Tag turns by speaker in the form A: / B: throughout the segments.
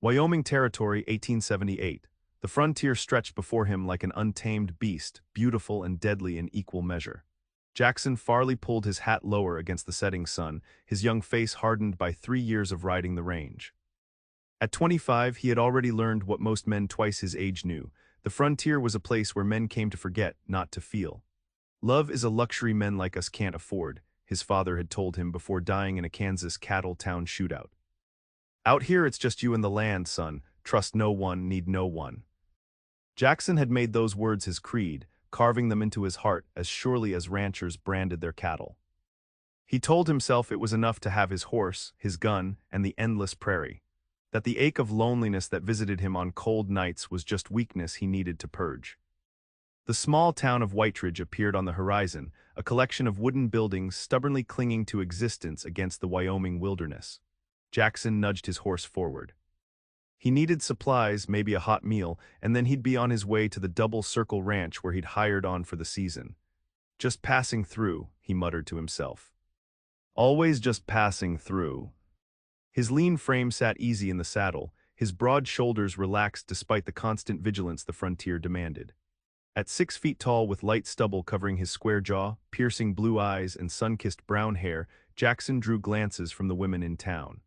A: Wyoming Territory, 1878. The frontier stretched before him like an untamed beast, beautiful and deadly in equal measure. Jackson Farley pulled his hat lower against the setting sun, his young face hardened by 3 years of riding the range. At 25, he had already learned what most men twice his age knew. The frontier was a place where men came to forget, not to feel. Love is a luxury men like us can't afford, his father had told him before dying in a Kansas cattle town shootout. Out here it's just you and the land, son. Trust no one, need no one. Jackson had made those words his creed, carving them into his heart as surely as ranchers branded their cattle. He told himself it was enough to have his horse, his gun, and the endless prairie. That the ache of loneliness that visited him on cold nights was just weakness he needed to purge. The small town of Whiteridge appeared on the horizon, a collection of wooden buildings stubbornly clinging to existence against the Wyoming wilderness. Jackson nudged his horse forward. He needed supplies, maybe a hot meal, and then he'd be on his way to the Double Circle Ranch where he'd hired on for the season. Just passing through, he muttered to himself. Always just passing through. His lean frame sat easy in the saddle, his broad shoulders relaxed despite the constant vigilance the frontier demanded. At 6 feet tall with light stubble covering his square jaw, piercing blue eyes, and sun-kissed brown hair, Jackson drew glances from the women in town.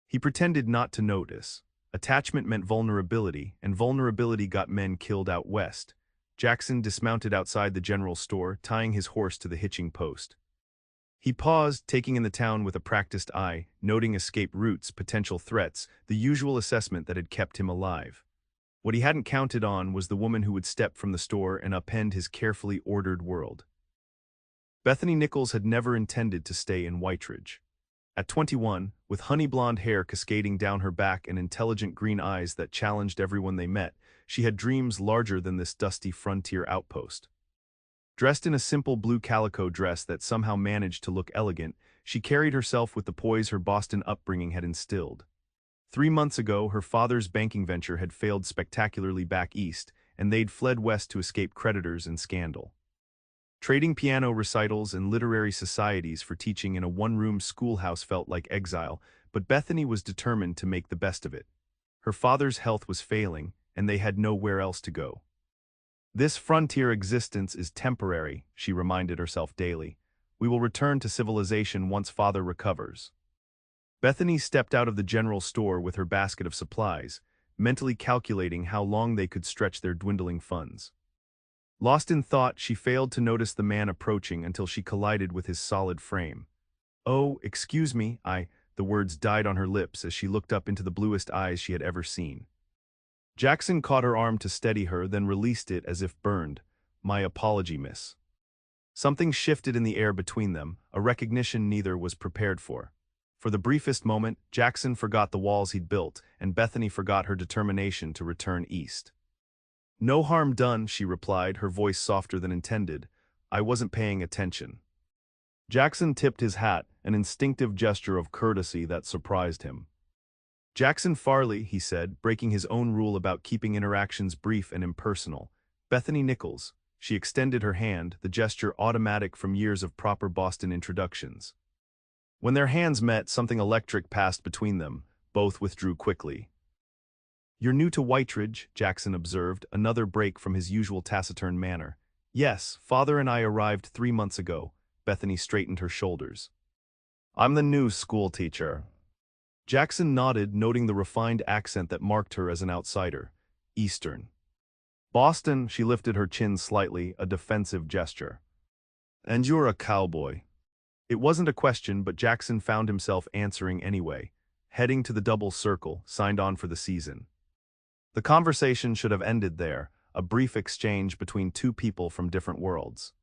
A: He pretended not to notice. Attachment meant vulnerability, and vulnerability got men killed out west. Jackson dismounted outside the general store, tying his horse to the hitching post. He paused, taking in the town with a practiced eye, noting escape routes, potential threats, the usual assessment that had kept him alive. What he hadn't counted on was the woman who would step from the store and upend his carefully ordered world. Bethany Nichols had never intended to stay in Whiteridge. At 21, with honey-blonde hair cascading down her back and intelligent green eyes that challenged everyone they met, she had dreams larger than this dusty frontier outpost. Dressed in a simple blue calico dress that somehow managed to look elegant, she carried herself with the poise her Boston upbringing had instilled. 3 months ago, her father's banking venture had failed spectacularly back east, and they'd fled west to escape creditors and scandal. Trading piano recitals and literary societies for teaching in a one-room schoolhouse felt like exile, but Bethany was determined to make the best of it. Her father's health was failing, and they had nowhere else to go. This frontier existence is temporary, she reminded herself daily. We will return to civilization once father recovers. Bethany stepped out of the general store with her basket of supplies, mentally calculating how long they could stretch their dwindling funds. Lost in thought, she failed to notice the man approaching until she collided with his solid frame. "Oh, excuse me, the words died on her lips as she looked up into the bluest eyes she had ever seen. Jackson caught her arm to steady her, then released it as if burned. "My apology, miss." Something shifted in the air between them, a recognition neither was prepared for. For the briefest moment, Jackson forgot the walls he'd built, and Bethany forgot her determination to return east. "No harm done," she replied, her voice softer than intended. "I wasn't paying attention." Jackson tipped his hat, an instinctive gesture of courtesy that surprised him. "Jackson Farley," he said, breaking his own rule about keeping interactions brief and impersonal. "Bethany Nichols." She extended her hand, the gesture automatic from years of proper Boston introductions. When their hands met, something electric passed between them. Both withdrew quickly. "You're new to Whiteridge," Jackson observed, another break from his usual taciturn manner. "Yes, father and I arrived 3 months ago." Bethany straightened her shoulders. "I'm the new schoolteacher." Jackson nodded, noting the refined accent that marked her as an outsider. Eastern. "Boston," she lifted her chin slightly, a defensive gesture. "And you're a cowboy." It wasn't a question, but Jackson found himself answering anyway. Heading to the Double Circle, signed on for the season. The conversation should have ended there, a brief exchange between two people from different worlds.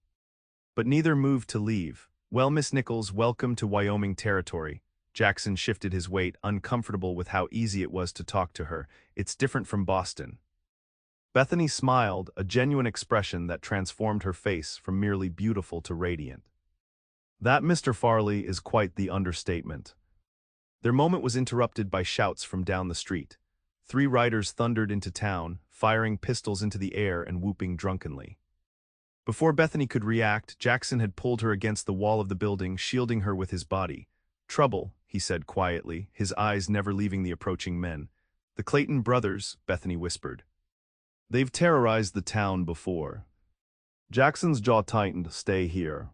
A: But neither moved to leave. "Well, Miss Nichols, welcome to Wyoming Territory." Jackson shifted his weight, uncomfortable with how easy it was to talk to her. "It's different from Boston." Bethany smiled, a genuine expression that transformed her face from merely beautiful to radiant. "That, Mr. Farley, is quite the understatement." Their moment was interrupted by shouts from down the street. 3 riders thundered into town, firing pistols into the air and whooping drunkenly. Before Bethany could react, Jackson had pulled her against the wall of the building, shielding her with his body. "Trouble," he said quietly, his eyes never leaving the approaching men. The Clayton brothers, Bethany whispered. They've terrorized the town before. Jackson's jaw tightened. Stay here.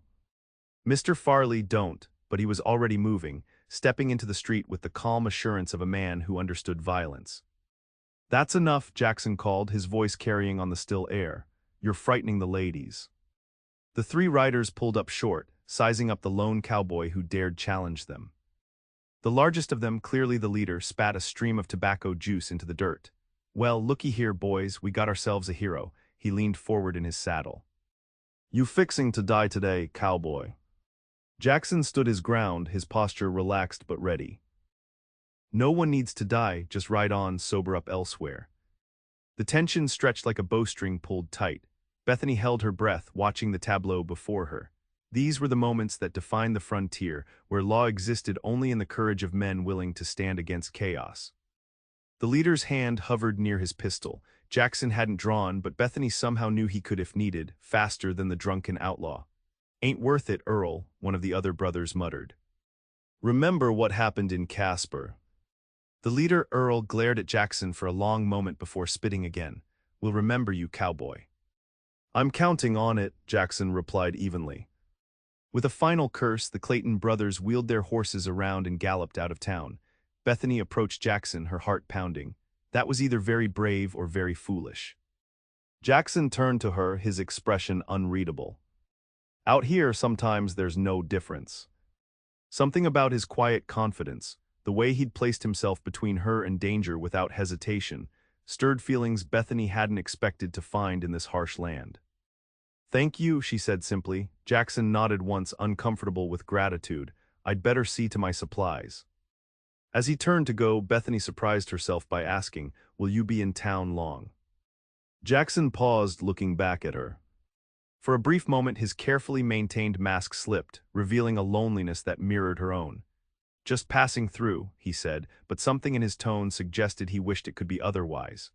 A: Mr. Farley, don't, but he was already moving, stepping into the street with the calm assurance of a man who understood violence. That's enough, Jackson called, his voice carrying on the still air. You're frightening the ladies. The three riders pulled up short, sizing up the lone cowboy who dared challenge them. The largest of them, clearly the leader, spat a stream of tobacco juice into the dirt. Well, looky here, boys, we got ourselves a hero. He leaned forward in his saddle. You fixing to die today, cowboy? Jackson stood his ground, his posture relaxed but ready. No one needs to die, just ride on, sober up elsewhere. The tension stretched like a bowstring pulled tight. Bethany held her breath, watching the tableau before her. These were the moments that defined the frontier, where law existed only in the courage of men willing to stand against chaos. The leader's hand hovered near his pistol. Jackson hadn't drawn, but Bethany somehow knew he could if needed, faster than the drunken outlaw. Ain't worth it, Earl, one of the other brothers muttered. Remember what happened in Casper. The leader, Earl, glared at Jackson for a long moment before spitting again. We'll remember you, cowboy. I'm counting on it, Jackson replied evenly. With a final curse, the Clayton brothers wheeled their horses around and galloped out of town. Bethany approached Jackson, her heart pounding. That was either very brave or very foolish. Jackson turned to her, his expression unreadable. Out here, sometimes there's no difference. Something about his quiet confidence, the way he'd placed himself between her and danger without hesitation, stirred feelings Bethany hadn't expected to find in this harsh land. Thank you, she said simply. Jackson nodded once, uncomfortable with gratitude. I'd better see to my supplies. As he turned to go, Bethany surprised herself by asking, will you be in town long? Jackson paused, looking back at her. For a brief moment, his carefully maintained mask slipped, revealing a loneliness that mirrored her own. Just passing through, he said, but something in his tone suggested he wished it could be otherwise.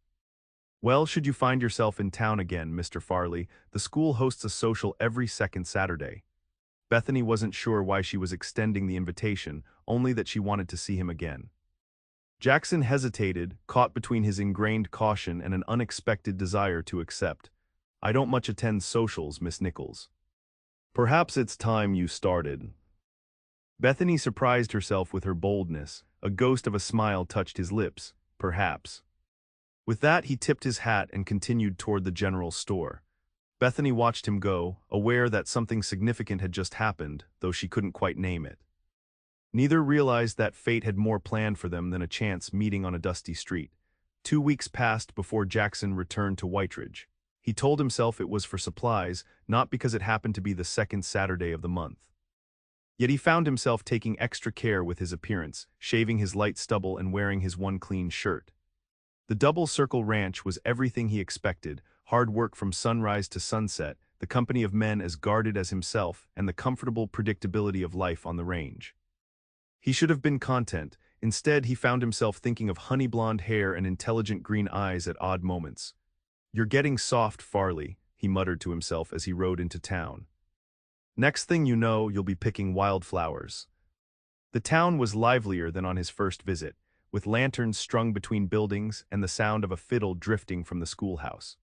A: Well, should you find yourself in town again, Mr. Farley, the school hosts a social every second Saturday. Bethany wasn't sure why she was extending the invitation, only that she wanted to see him again. Jackson hesitated, caught between his ingrained caution and an unexpected desire to accept. I don't much attend socials, Miss Nichols. Perhaps it's time you started. Bethany surprised herself with her boldness. A ghost of a smile touched his lips. Perhaps. With that, he tipped his hat and continued toward the general store. Bethany watched him go, aware that something significant had just happened, though she couldn't quite name it. Neither realized that fate had more planned for them than a chance meeting on a dusty street. 2 weeks passed before Jackson returned to Whiteridge. He told himself it was for supplies, not because it happened to be the second Saturday of the month. Yet he found himself taking extra care with his appearance, shaving his light stubble and wearing his one clean shirt. The Double Circle Ranch was everything he expected, hard work from sunrise to sunset, the company of men as guarded as himself, and the comfortable predictability of life on the range. He should have been content. Instead, he found himself thinking of honey blonde hair and intelligent green eyes at odd moments. You're getting soft, Farley, he muttered to himself as he rode into town. Next thing you know, you'll be picking wildflowers. The town was livelier than on his first visit, with lanterns strung between buildings and the sound of a fiddle drifting from the schoolhouse.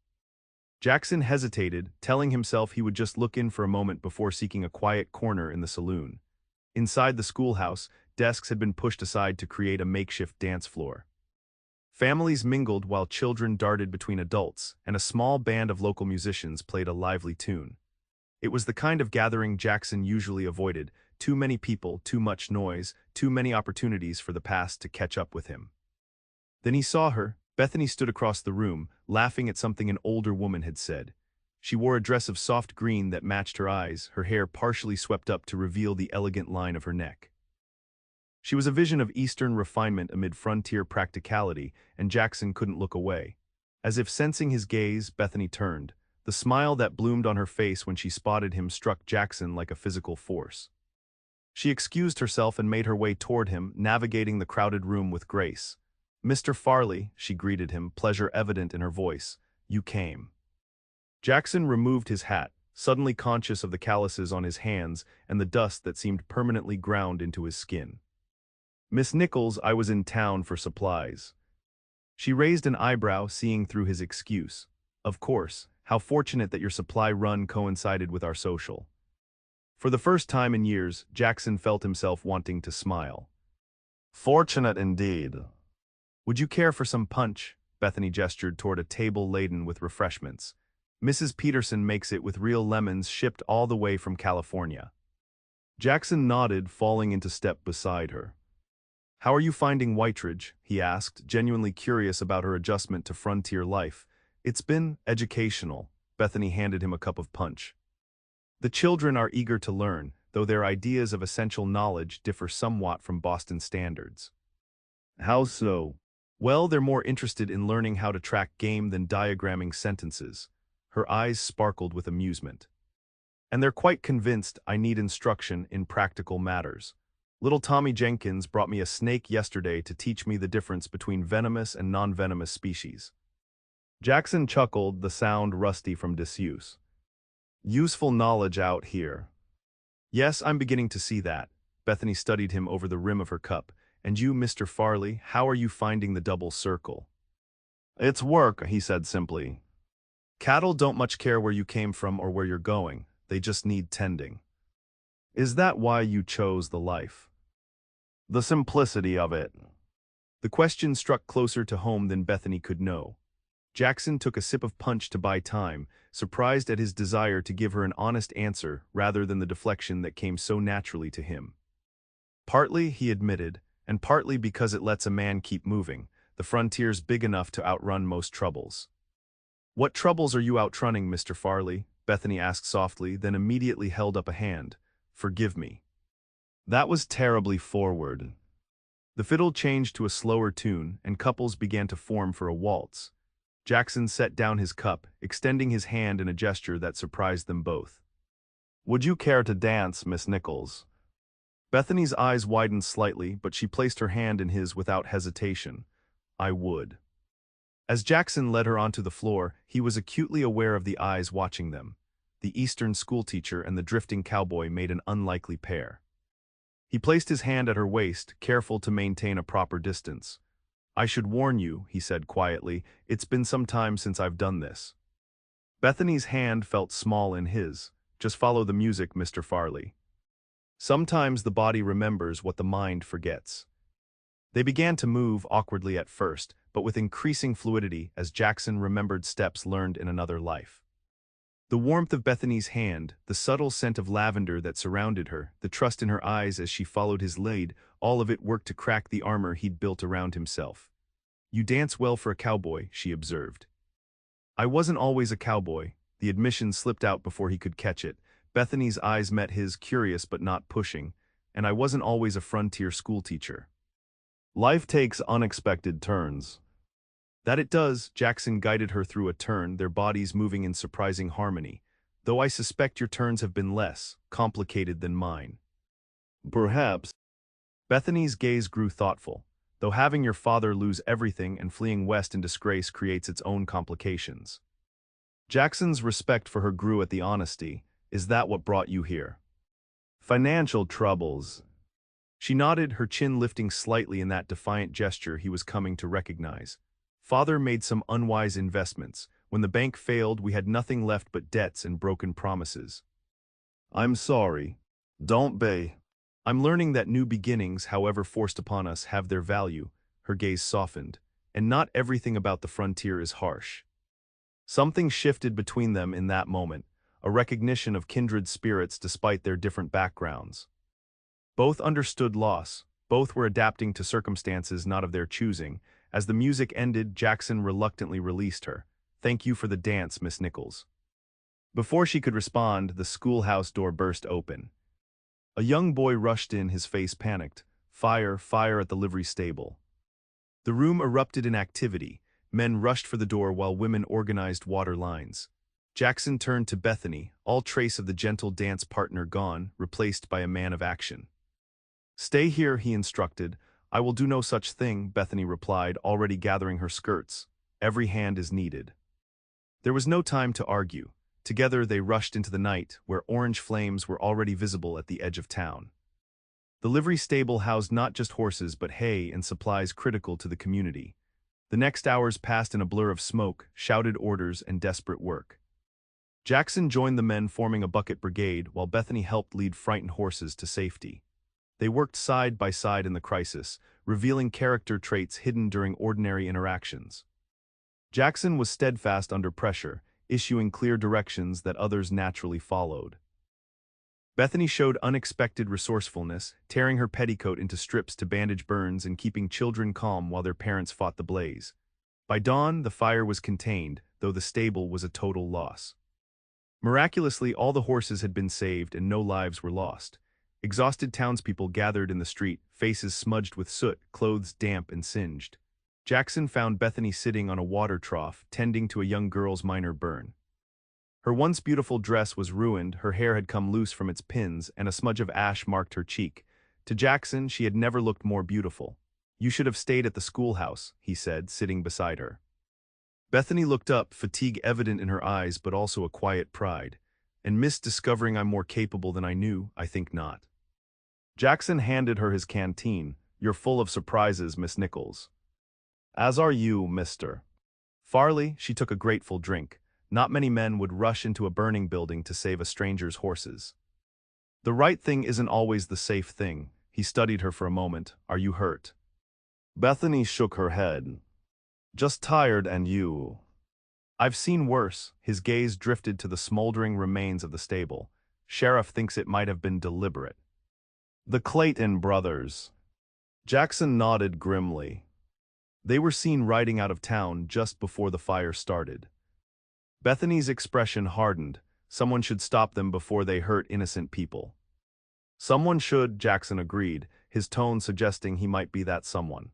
A: Jackson hesitated, telling himself he would just look in for a moment before seeking a quiet corner in the saloon. Inside the schoolhouse, desks had been pushed aside to create a makeshift dance floor. Families mingled while children darted between adults, and a small band of local musicians played a lively tune. It was the kind of gathering Jackson usually avoided. Too many people, too much noise, too many opportunities for the past to catch up with him. Then he saw her. Bethany stood across the room, laughing at something an older woman had said. She wore a dress of soft green that matched her eyes, her hair partially swept up to reveal the elegant line of her neck. She was a vision of Eastern refinement amid frontier practicality, and Jackson couldn't look away. As if sensing his gaze, Bethany turned. The smile that bloomed on her face when she spotted him struck Jackson like a physical force. She excused herself and made her way toward him, navigating the crowded room with grace. Mr. Farley, she greeted him, pleasure evident in her voice. You came. Jackson removed his hat, suddenly conscious of the calluses on his hands and the dust that seemed permanently ground into his skin. Miss Nichols, I was in town for supplies. She raised an eyebrow, seeing through his excuse. Of course, how fortunate that your supply run coincided with our social. For the first time in years, Jackson felt himself wanting to smile. Fortunate indeed. Would you care for some punch? Bethany gestured toward a table laden with refreshments. Mrs. Peterson makes it with real lemons shipped all the way from California. Jackson nodded, falling into step beside her. How are you finding Whiteridge? He asked, genuinely curious about her adjustment to frontier life. It's been educational. Bethany handed him a cup of punch. The children are eager to learn, though their ideas of essential knowledge differ somewhat from Boston standards. How so? Well, they're more interested in learning how to track game than diagramming sentences. Her eyes sparkled with amusement. And they're quite convinced I need instruction in practical matters. Little Tommy Jenkins brought me a snake yesterday to teach me the difference between venomous and non-venomous species. Jackson chuckled, the sound rusty from disuse. Useful knowledge out here. Yes, I'm beginning to see that. Bethany studied him over the rim of her cup. And you, Mr. Farley, how are you finding the double circle? It's work, he said simply. Cattle don't much care where you came from or where you're going. They just need tending. Is that why you chose the life? The simplicity of it. The question struck closer to home than Bethany could know. Jackson took a sip of punch to buy time, surprised at his desire to give her an honest answer rather than the deflection that came so naturally to him. Partly, he admitted, and partly because it lets a man keep moving. The frontier's big enough to outrun most troubles. What troubles are you outrunning, Mr. Farley? Bethany asked softly, then immediately held up a hand. Forgive me. That was terribly forward. The fiddle changed to a slower tune, and couples began to form for a waltz. Jackson set down his cup, extending his hand in a gesture that surprised them both. Would you care to dance, Miss Nichols? Bethany's eyes widened slightly, but she placed her hand in his without hesitation. I would. As Jackson led her onto the floor, he was acutely aware of the eyes watching them. The Eastern schoolteacher and the drifting cowboy made an unlikely pair. He placed his hand at her waist, careful to maintain a proper distance. I should warn you, he said quietly, it's been some time since I've done this. Bethany's hand felt small in his. Just follow the music, Mr. Farley. Sometimes the body remembers what the mind forgets. They began to move awkwardly at first, but with increasing fluidity as Jackson remembered steps learned in another life. The warmth of Bethany's hand, the subtle scent of lavender that surrounded her, the trust in her eyes as she followed his lead, all of it worked to crack the armor he'd built around himself. You dance well for a cowboy, she observed. I wasn't always a cowboy. The admission slipped out before he could catch it. Bethany's eyes met his, curious but not pushing, and I wasn't always a frontier schoolteacher. Life takes unexpected turns. That it does, Jackson guided her through a turn, their bodies moving in surprising harmony, though I suspect your turns have been less complicated than mine. Perhaps. Bethany's gaze grew thoughtful, though having your father lose everything and fleeing west in disgrace creates its own complications. Jackson's respect for her grew at the honesty. Is that what brought you here? Financial troubles. She nodded, her chin lifting slightly in that defiant gesture he was coming to recognize. Father made some unwise investments. When the bank failed, we had nothing left but debts and broken promises. I'm sorry. Don't be. I'm learning that new beginnings, however forced upon us, have their value. Her gaze softened. And not everything about the frontier is harsh. Something shifted between them in that moment, a recognition of kindred spirits despite their different backgrounds. Both understood loss. Both were adapting to circumstances not of their choosing. As the music ended, Jackson reluctantly released her. Thank you for the dance, Miss Nichols. Before she could respond, the schoolhouse door burst open. A young boy rushed in, his face panicked. Fire, fire at the livery stable. The room erupted in activity. Men rushed for the door while women organized water lines. Jackson turned to Bethany, all trace of the gentle dance partner gone, replaced by a man of action. Stay here, he instructed. I will do no such thing, Bethany replied, already gathering her skirts. Every hand is needed. There was no time to argue. Together they rushed into the night, where orange flames were already visible at the edge of town. The livery stable housed not just horses but hay and supplies critical to the community. The next hours passed in a blur of smoke, shouted orders, and desperate work. Jackson joined the men forming a bucket brigade while Bethany helped lead frightened horses to safety. They worked side by side in the crisis, revealing character traits hidden during ordinary interactions. Jackson was steadfast under pressure, issuing clear directions that others naturally followed. Bethany showed unexpected resourcefulness, tearing her petticoat into strips to bandage burns and keeping children calm while their parents fought the blaze. By dawn, the fire was contained, though the stable was a total loss. Miraculously, all the horses had been saved and no lives were lost. Exhausted townspeople gathered in the street, faces smudged with soot, clothes damp and singed. Jackson found Bethany sitting on a water trough, tending to a young girl's minor burn. Her once beautiful dress was ruined, her hair had come loose from its pins, and a smudge of ash marked her cheek. To Jackson, she had never looked more beautiful. "You should have stayed at the schoolhouse," he said, sitting beside her. Bethany looked up, fatigue evident in her eyes but also a quiet pride. "And missed discovering I'm more capable than I knew? I think not." Jackson handed her his canteen. "You're full of surprises, Miss Nichols." "As are you, Mr. Farley." She took a grateful drink. Not many men would rush into a burning building to save a stranger's horses. "The right thing isn't always the safe thing." He studied her for a moment. "Are you hurt?" Bethany shook her head. "Just tired, and you?" "I've seen worse." His gaze drifted to the smoldering remains of the stable. "Sheriff thinks it might have been deliberate." "The Clayton brothers." Jackson nodded grimly. "They were seen riding out of town just before the fire started." Bethany's expression hardened. Someone should stop them before they hurt innocent people. "Someone should," Jackson agreed, his tone suggesting he might be that someone.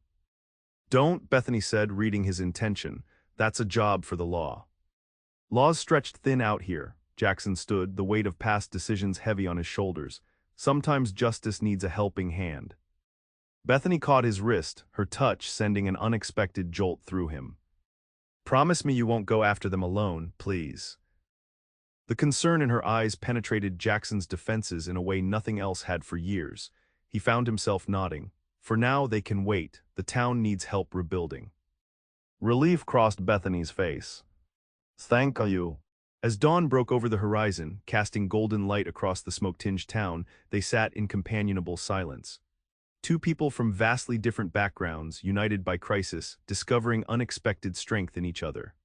A: "Don't," Bethany said, reading his intention. "That's a job for the law." "Laws stretched thin out here." Jackson stood, the weight of past decisions heavy on his shoulders. "Sometimes justice needs a helping hand." Bethany caught his wrist, her touch sending an unexpected jolt through him. "Promise me you won't go after them alone, please." The concern in her eyes penetrated Jackson's defenses in a way nothing else had for years. He found himself nodding. "For now, they can wait. The town needs help rebuilding." Relief crossed Bethany's face. "Thank you." As dawn broke over the horizon, casting golden light across the smoke-tinged town, they sat in companionable silence. Two people from vastly different backgrounds, united by crisis, discovering unexpected strength in each other.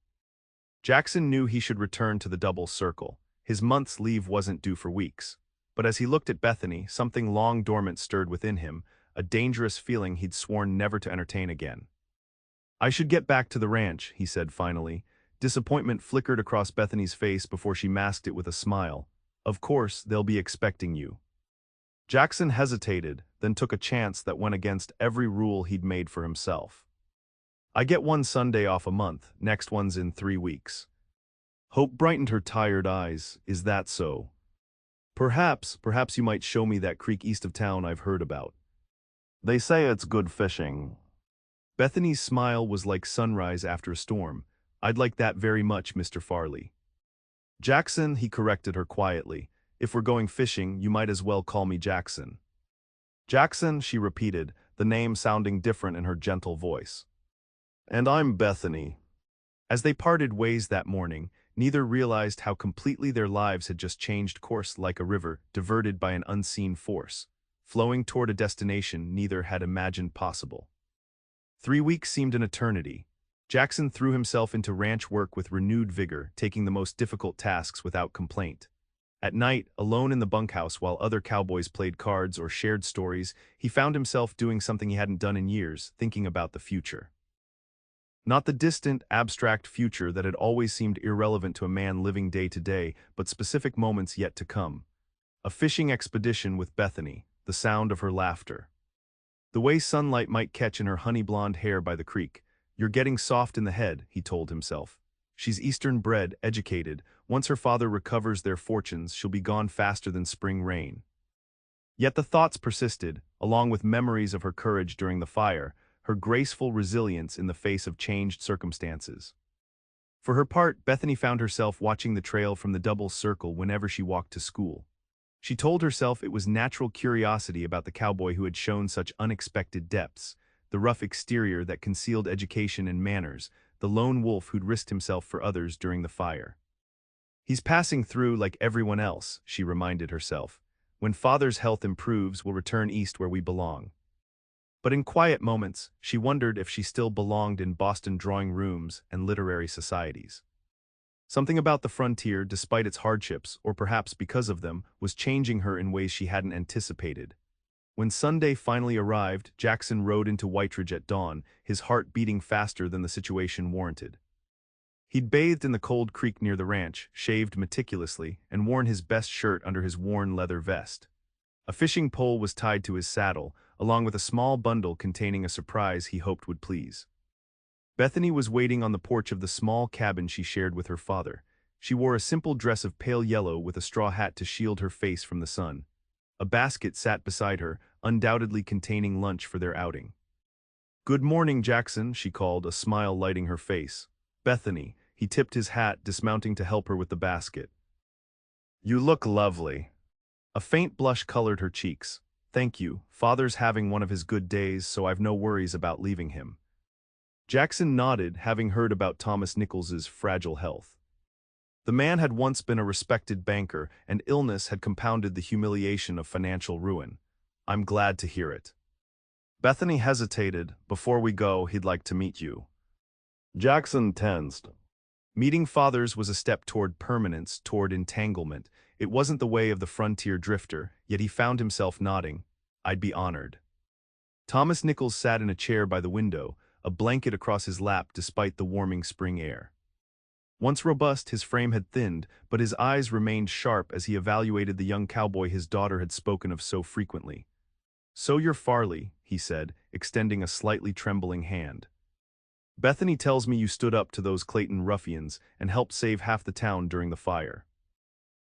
A: Jackson knew he should return to the double circle. His month's leave wasn't due for weeks. But as he looked at Bethany, something long dormant stirred within him, a dangerous feeling he'd sworn never to entertain again. "I should get back to the ranch," he said finally. Disappointment flickered across Bethany's face before she masked it with a smile. "Of course, they'll be expecting you." Jackson hesitated, then took a chance that went against every rule he'd made for himself. "I get one Sunday off a month, next one's in 3 weeks." Hope brightened her tired eyes. "Is that so?" Perhaps you might show me that creek east of town I've heard about." "They say it's good fishing." Bethany's smile was like sunrise after a storm. "I'd like that very much, Mr. Farley." "Jackson," he corrected her quietly. "If we're going fishing, you might as well call me Jackson." "Jackson," she repeated, the name sounding different in her gentle voice. "And I'm Bethany." As they parted ways that morning, neither realized how completely their lives had just changed course like a river diverted by an unseen force, flowing toward a destination neither had imagined possible. 3 weeks seemed an eternity. Jackson threw himself into ranch work with renewed vigor, taking the most difficult tasks without complaint. At night, alone in the bunkhouse while other cowboys played cards or shared stories, he found himself doing something he hadn't done in years, thinking about the future. Not the distant, abstract future that had always seemed irrelevant to a man living day to day, but specific moments yet to come. A fishing expedition with Bethany, the sound of her laughter. The way sunlight might catch in her honey-blonde hair by the creek. "You're getting soft in the head," he told himself. "She's Eastern-bred, educated. Once her father recovers their fortunes, she'll be gone faster than spring rain." Yet the thoughts persisted, along with memories of her courage during the fire, her graceful resilience in the face of changed circumstances. For her part, Bethany found herself watching the trail from the double circle whenever she walked to school. She told herself it was natural curiosity about the cowboy who had shown such unexpected depths, the rough exterior that concealed education and manners, the lone wolf who'd risked himself for others during the fire. He's passing through like everyone else, she reminded herself. When Father's health improves, we'll return east where we belong. But in quiet moments, she wondered if she still belonged in Boston drawing rooms and literary societies. Something about the frontier, despite its hardships, or perhaps because of them, was changing her in ways she hadn't anticipated. When Sunday finally arrived, Jackson rode into Whiteridge at dawn, his heart beating faster than the situation warranted. He'd bathed in the cold creek near the ranch, shaved meticulously, and worn his best shirt under his worn leather vest. A fishing pole was tied to his saddle, along with a small bundle containing a surprise he hoped would please. Bethany was waiting on the porch of the small cabin she shared with her father. She wore a simple dress of pale yellow with a straw hat to shield her face from the sun. A basket sat beside her, undoubtedly containing lunch for their outing. "Good morning, Jackson," she called, a smile lighting her face. "Bethany," he tipped his hat, dismounting to help her with the basket. "You look lovely." A faint blush colored her cheeks. "Thank you. Father's having one of his good days, so I've no worries about leaving him." Jackson nodded, having heard about Thomas Nichols's fragile health. The man had once been a respected banker, and illness had compounded the humiliation of financial ruin. "I'm glad to hear it." Bethany hesitated. "Before we go, he'd like to meet you." Jackson tensed. Meeting fathers was a step toward permanence, toward entanglement. It wasn't the way of the frontier drifter, yet he found himself nodding. "I'd be honored." Thomas Nichols sat in a chair by the window, a blanket across his lap despite the warming spring air. Once robust, his frame had thinned, but his eyes remained sharp as he evaluated the young cowboy his daughter had spoken of so frequently. "So you're Farley," he said, extending a slightly trembling hand. "Bethany tells me you stood up to those Clayton ruffians and helped save half the town during the fire."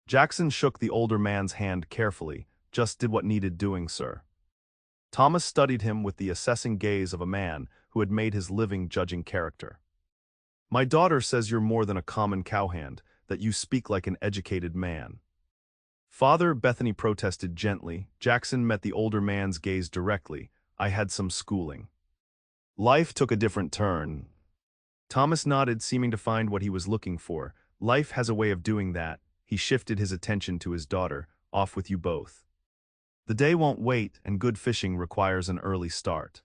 A: Jackson shook the older man's hand carefully. "Just did what needed doing, sir." Thomas studied him with the assessing gaze of a man who had made his living judging character. "My daughter says you're more than a common cowhand, that you speak like an educated man." "Father," Bethany protested gently. Jackson met the older man's gaze directly. "I had some schooling. Life took a different turn." Thomas nodded, seeming to find what he was looking for. "Life has a way of doing that." He shifted his attention to his daughter. "Off with you both. The day won't wait, and good fishing requires an early start."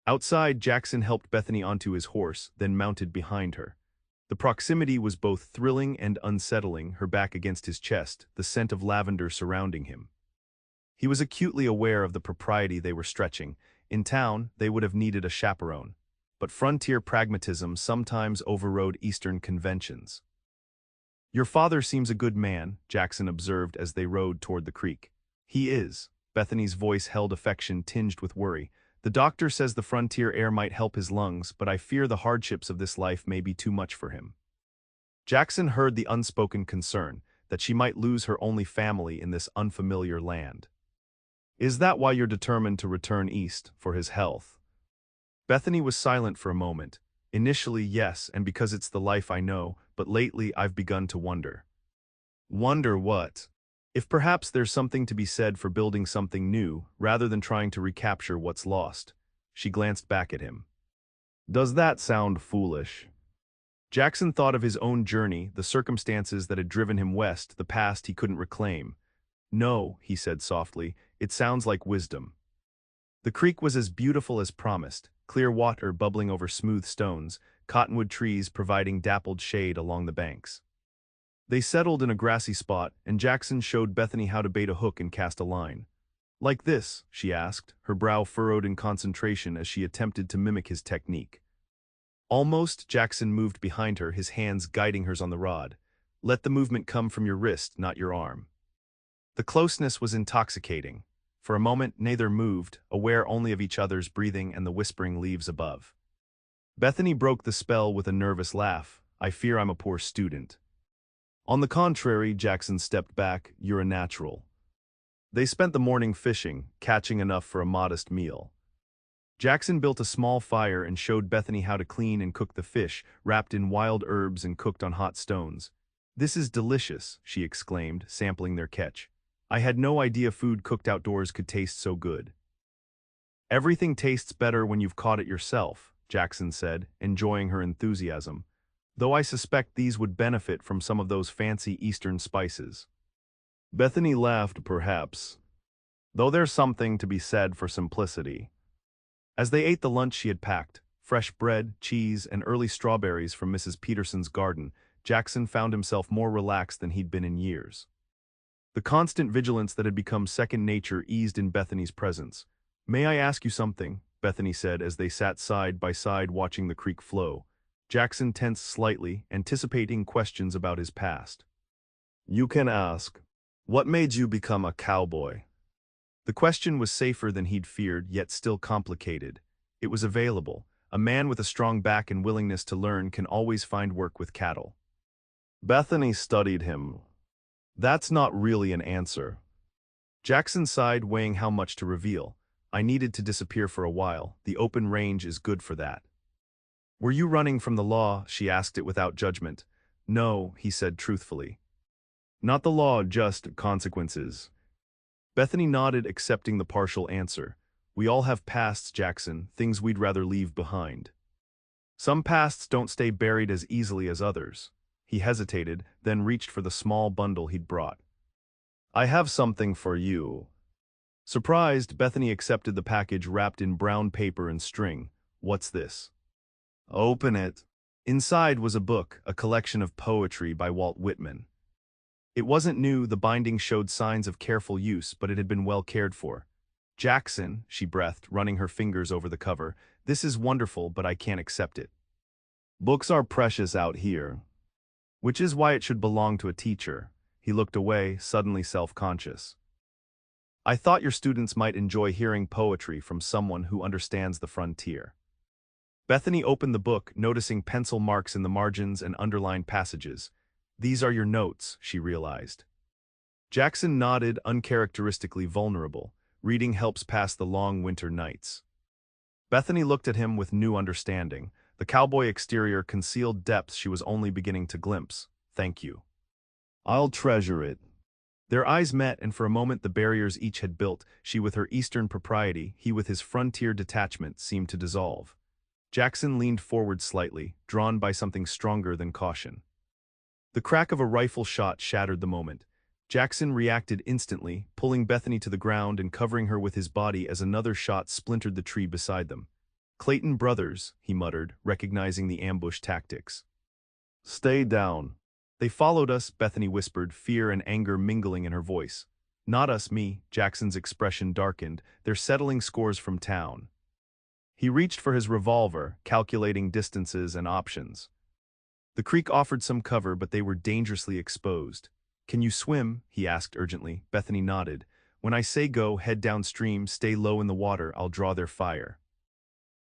A: Outside, Jackson helped Bethany onto his horse, then mounted behind her. The proximity was both thrilling and unsettling, her back against his chest, the scent of lavender surrounding him. He was acutely aware of the propriety they were stretching. In town, they would have needed a chaperone. But frontier pragmatism sometimes overrode Eastern conventions. "Your father seems a good man," Jackson observed as they rode toward the creek. "He is." Bethany's voice held affection tinged with worry. "The doctor says the frontier air might help his lungs, but I fear the hardships of this life may be too much for him." Jackson heard the unspoken concern, that she might lose her only family in this unfamiliar land. "Is that why you're determined to return east, for his health?" Bethany was silent for a moment. "Initially, yes, and because it's the life I know, but lately I've begun to wonder." "Wonder what?" "If perhaps there's something to be said for building something new, rather than trying to recapture what's lost." She glanced back at him. "Does that sound foolish?" Jackson thought of his own journey, the circumstances that had driven him west, the past he couldn't reclaim. "No," he said softly, "it sounds like wisdom." The creek was as beautiful as promised, clear water bubbling over smooth stones, cottonwood trees providing dappled shade along the banks. They settled in a grassy spot, and Jackson showed Bethany how to bait a hook and cast a line. "Like this?" she asked, her brow furrowed in concentration as she attempted to mimic his technique. Almost, Jackson moved behind her, his hands guiding hers on the rod. "Let the movement come from your wrist, not your arm." The closeness was intoxicating. For a moment, neither moved, aware only of each other's breathing and the whispering leaves above. Bethany broke the spell with a nervous laugh. "I fear I'm a poor student." "On the contrary," Jackson stepped back, "you're a natural." They spent the morning fishing, catching enough for a modest meal. Jackson built a small fire and showed Bethany how to clean and cook the fish, wrapped in wild herbs and cooked on hot stones. "This is delicious," she exclaimed, sampling their catch. "I had no idea food cooked outdoors could taste so good." Everything tastes better when you've caught it yourself, Jackson said, enjoying her enthusiasm, though I suspect these would benefit from some of those fancy Eastern spices. Bethany laughed, perhaps, though there's something to be said for simplicity. As they ate the lunch she had packed, fresh bread, cheese, and early strawberries from Mrs. Peterson's garden, Jackson found himself more relaxed than he'd been in years. The constant vigilance that had become second nature eased in Bethany's presence. "May I ask you something?" Bethany said as they sat side by side watching the creek flow. Jackson tensed slightly, anticipating questions about his past. "You can ask. What made you become a cowboy?" The question was safer than he'd feared, yet still complicated. It was available. A man with a strong back and willingness to learn can always find work with cattle. Bethany studied him. "That's not really an answer." Jackson sighed, weighing how much to reveal. "I needed to disappear for a while. The open range is good for that." "Were you running from the law?" she asked it without judgment. "No," he said truthfully. "Not the law, just consequences." Bethany nodded, accepting the partial answer. "We all have pasts, Jackson, things we'd rather leave behind. Some pasts don't stay buried as easily as others." He hesitated, then reached for the small bundle he'd brought. "I have something for you." Surprised, Bethany accepted the package wrapped in brown paper and string. "What's this?" "Open it." Inside was a book, a collection of poetry by Walt Whitman. It wasn't new, the binding showed signs of careful use, but it had been well cared for. "Jackson," she breathed, running her fingers over the cover, "this is wonderful, but I can't accept it. Books are precious out here. Which is why it should belong to a teacher." He looked away, suddenly self-conscious. "I thought your students might enjoy hearing poetry from someone who understands the frontier." Bethany opened the book, noticing pencil marks in the margins and underlined passages. "These are your notes," she realized. Jackson nodded, uncharacteristically vulnerable. Reading helps pass the long winter nights. Bethany looked at him with new understanding. The cowboy exterior concealed depths she was only beginning to glimpse. "Thank you. I'll treasure it." Their eyes met, and for a moment the barriers each had built, she with her Eastern propriety, he with his frontier detachment, seemed to dissolve. Jackson leaned forward slightly, drawn by something stronger than caution. The crack of a rifle shot shattered the moment. Jackson reacted instantly, pulling Bethany to the ground and covering her with his body as another shot splintered the tree beside them. "Clayton brothers," he muttered, recognizing the ambush tactics. "Stay down." "They followed us," Bethany whispered, fear and anger mingling in her voice. "Not us, me." Jackson's expression darkened. "They're settling scores from town." He reached for his revolver, calculating distances and options. The creek offered some cover, but they were dangerously exposed. "Can you swim?" he asked urgently. Bethany nodded. "When I say go, head downstream, stay low in the water, I'll draw their fire."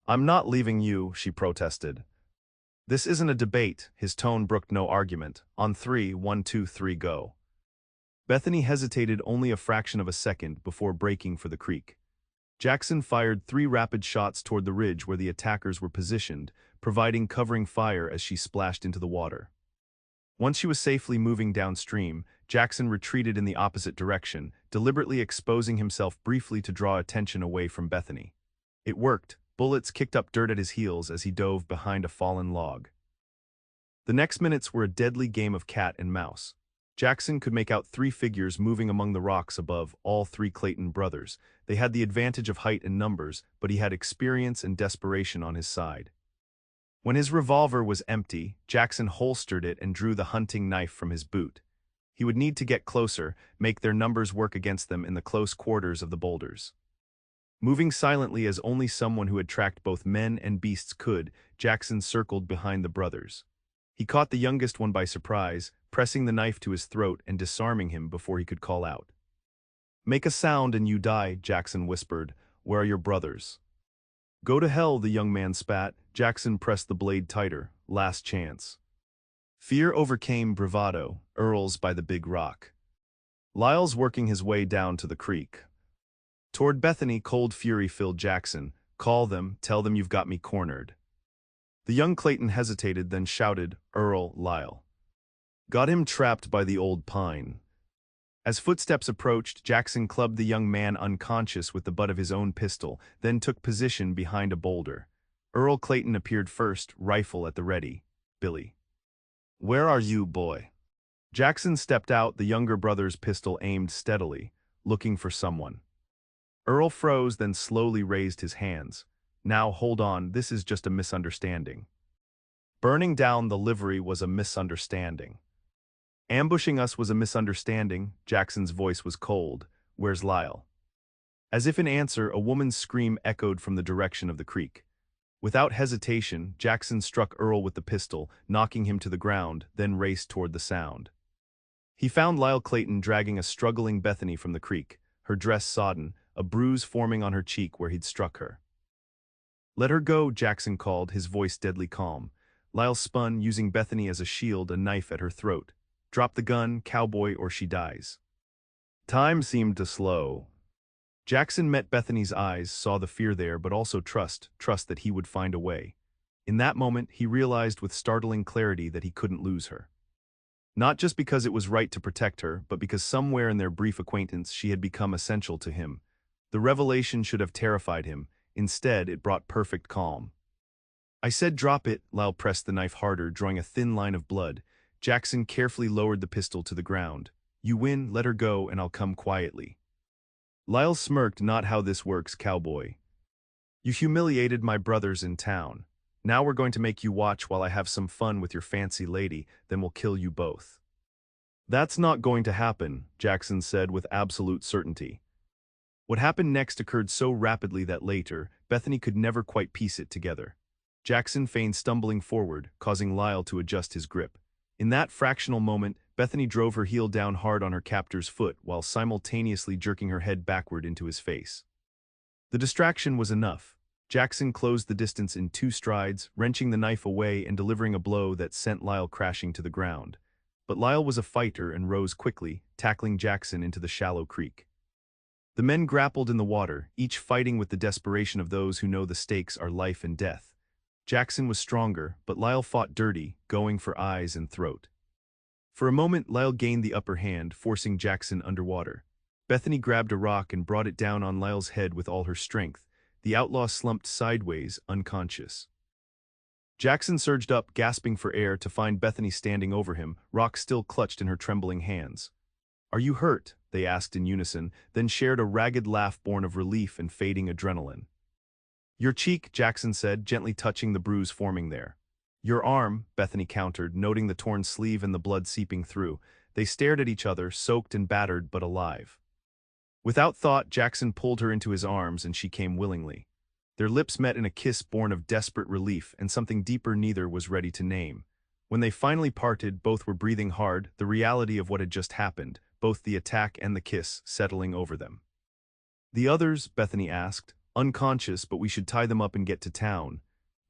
A: "I'm not leaving you," she protested. "This isn't a debate." His tone brooked no argument. "On three, 1, 2, 3, go." Bethany hesitated only a fraction of a second before breaking for the creek. Jackson fired 3 rapid shots toward the ridge where the attackers were positioned, providing covering fire as she splashed into the water. Once she was safely moving downstream, Jackson retreated in the opposite direction, deliberately exposing himself briefly to draw attention away from Bethany. It worked. Bullets kicked up dirt at his heels as he dove behind a fallen log. The next minutes were a deadly game of cat and mouse. Jackson could make out 3 figures moving among the rocks above, all 3 Clayton brothers. They had the advantage of height and numbers, but he had experience and desperation on his side. When his revolver was empty, Jackson holstered it and drew the hunting knife from his boot. He would need to get closer, make their numbers work against them in the close quarters of the boulders. Moving silently as only someone who had tracked both men and beasts could, Jackson circled behind the brothers. He caught the youngest one by surprise, pressing the knife to his throat and disarming him before he could call out. "Make a sound and you die," Jackson whispered. "Where are your brothers?" "Go to hell," the young man spat. Jackson pressed the blade tighter. "Last chance." Fear overcame bravado. Earl's by the big rock. Lyle's working his way down to the creek. Toward Bethany, cold fury filled Jackson. "Call them, tell them you've got me cornered." The young Clayton hesitated, then shouted, "Earl, Lyle." "Got him trapped by the old pine." As footsteps approached, Jackson clubbed the young man unconscious with the butt of his own pistol, then took position behind a boulder. Earl Clayton appeared first, rifle at the ready. "Billy. Where are you, boy?" Jackson stepped out, the younger brother's pistol aimed steadily, looking for someone. Earl froze, then slowly raised his hands. "Now hold on, this is just a misunderstanding." Burning down the livery was a misunderstanding. Ambushing us was a misunderstanding. Jackson's voice was cold. "Where's Lyle?" As if in answer, a woman's scream echoed from the direction of the creek. Without hesitation, Jackson struck Earl with the pistol, knocking him to the ground, then raced toward the sound. He found Lyle Clayton dragging a struggling Bethany from the creek, her dress sodden, a bruise forming on her cheek where he'd struck her. "Let her go," Jackson called, his voice deadly calm. Lyle spun, using Bethany as a shield, a knife at her throat. "Drop the gun, cowboy, or she dies." Time seemed to slow. Jackson met Bethany's eyes, saw the fear there, but also trust that he would find a way. In that moment, he realized with startling clarity that he couldn't lose her. Not just because it was right to protect her, but because somewhere in their brief acquaintance she had become essential to him. The revelation should have terrified him. Instead, it brought perfect calm. "I said drop it." Lyle pressed the knife harder, drawing a thin line of blood. Jackson carefully lowered the pistol to the ground. "You win, let her go, and I'll come quietly." Lyle smirked. "Not how this works, cowboy. You humiliated my brothers in town. Now we're going to make you watch while I have some fun with your fancy lady, then we'll kill you both." "That's not going to happen," Jackson said with absolute certainty. What happened next occurred so rapidly that later, Bethany could never quite piece it together. Jackson feigned stumbling forward, causing Lyle to adjust his grip. In that fractional moment, Bethany drove her heel down hard on her captor's foot while simultaneously jerking her head backward into his face. The distraction was enough. Jackson closed the distance in 2 strides, wrenching the knife away and delivering a blow that sent Lyle crashing to the ground. But Lyle was a fighter and rose quickly, tackling Jackson into the shallow creek. The men grappled in the water, each fighting with the desperation of those who know the stakes are life and death. Jackson was stronger, but Lyle fought dirty, going for eyes and throat. For a moment, Lyle gained the upper hand, forcing Jackson underwater. Bethany grabbed a rock and brought it down on Lyle's head with all her strength. The outlaw slumped sideways, unconscious. Jackson surged up, gasping for air, to find Bethany standing over him, rock still clutched in her trembling hands. "Are you hurt?" they asked in unison, then shared a ragged laugh born of relief and fading adrenaline. "Your cheek," Jackson said, gently touching the bruise forming there. "Your arm," Bethany countered, noting the torn sleeve and the blood seeping through. They stared at each other, soaked and battered but alive. Without thought, Jackson pulled her into his arms and she came willingly. Their lips met in a kiss born of desperate relief and something deeper neither was ready to name. When they finally parted, both were breathing hard, the reality of what had just happened, both the attack and the kiss, settling over them. "The others?" Bethany asked. "Unconscious, but we should tie them up and get to town."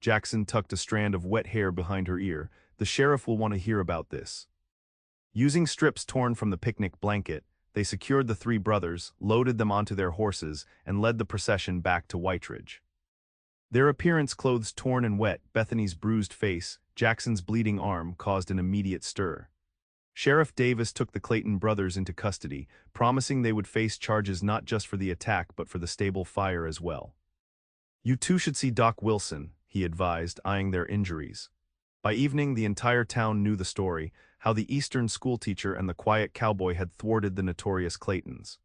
A: Jackson tucked a strand of wet hair behind her ear. "The sheriff will want to hear about this." Using strips torn from the picnic blanket, they secured the 3 brothers, loaded them onto their horses, and led the procession back to Whiteridge. Their appearance, clothes torn and wet, Bethany's bruised face, Jackson's bleeding arm, caused an immediate stir. Sheriff Davis took the Clayton brothers into custody, promising they would face charges not just for the attack but for the stable fire as well. "You two should see Doc Wilson," he advised, eyeing their injuries. By evening, the entire town knew the story, how the Eastern schoolteacher and the quiet cowboy had thwarted the notorious Claytons.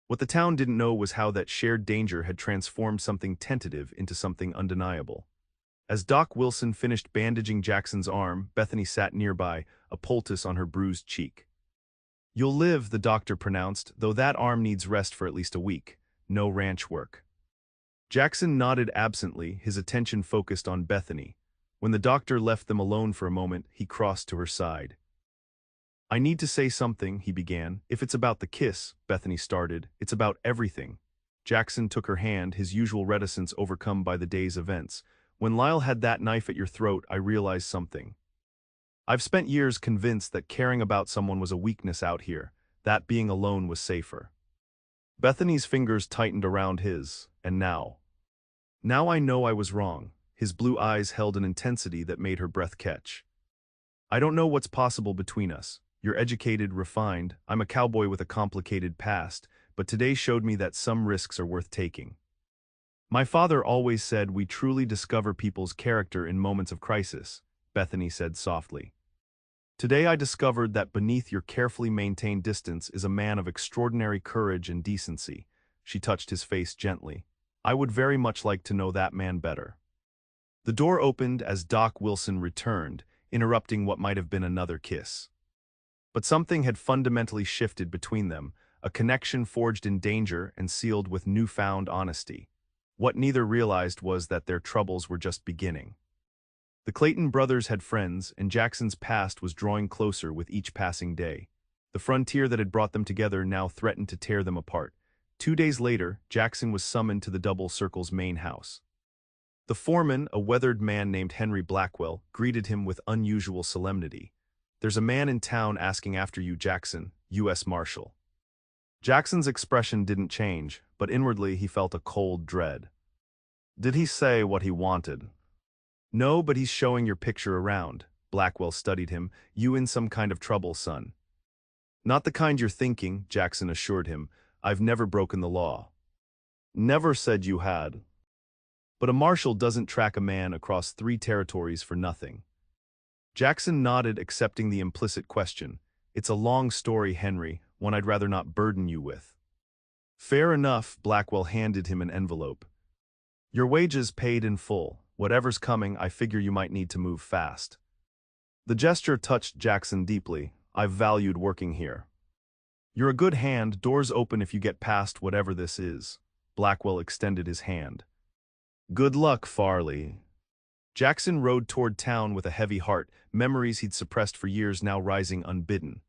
A: What the town didn't know was how that shared danger had transformed something tentative into something undeniable. As Doc Wilson finished bandaging Jackson's arm, Bethany sat nearby, a poultice on her bruised cheek. "You'll live," the doctor pronounced, "though that arm needs rest for at least a week. No ranch work." Jackson nodded absently, his attention focused on Bethany. When the doctor left them alone for a moment, he crossed to her side. "I need to say something," he began. "If it's about the kiss," Bethany started, "it's about everything." Jackson took her hand, his usual reticence overcome by the day's events. "When Lyle had that knife at your throat, I realized something. I've spent years convinced that caring about someone was a weakness out here, that being alone was safer." Bethany's fingers tightened around his, and now I know I was wrong. His blue eyes held an intensity that made her breath catch. "I don't know what's possible between us. You're educated, refined. I'm a cowboy with a complicated past, but today showed me that some risks are worth taking. My father always said we truly discover people's character in moments of crisis, Bethany said softly. Today I discovered that beneath your carefully maintained distance is a man of extraordinary courage and decency. She touched his face gently. I would very much like to know that man better. The door opened as Doc Wilson returned, interrupting what might have been another kiss. But something had fundamentally shifted between them, a connection forged in danger and sealed with newfound honesty. What neither realized was that their troubles were just beginning. The Clayton brothers had friends, and Jackson's past was drawing closer with each passing day. The frontier that had brought them together now threatened to tear them apart. 2 days later, Jackson was summoned to the Double Circle's main house. The foreman, a weathered man named Henry Blackwell, greeted him with unusual solemnity. "There's a man in town asking after you, Jackson, U.S. Marshal." Jackson's expression didn't change, but inwardly he felt a cold dread. "Did he say what he wanted?" "No, but he's showing your picture around." Blackwell studied him. "You in some kind of trouble, son." "Not the kind you're thinking," Jackson assured him. "I've never broken the law." "Never said you had." "But a marshal doesn't track a man across 3 territories for nothing." Jackson nodded, accepting the implicit question. "It's a long story, Henry, one I'd rather not burden you with." "Fair enough," Blackwell handed him an envelope. "Your wages paid in full. Whatever's coming, I figure you might need to move fast." The gesture touched Jackson deeply. "I've valued working here." "You're a good hand, doors open if you get past whatever this is." Blackwell extended his hand. "Good luck, Farley." Jackson rode toward town with a heavy heart, memories he'd suppressed for years now rising unbidden.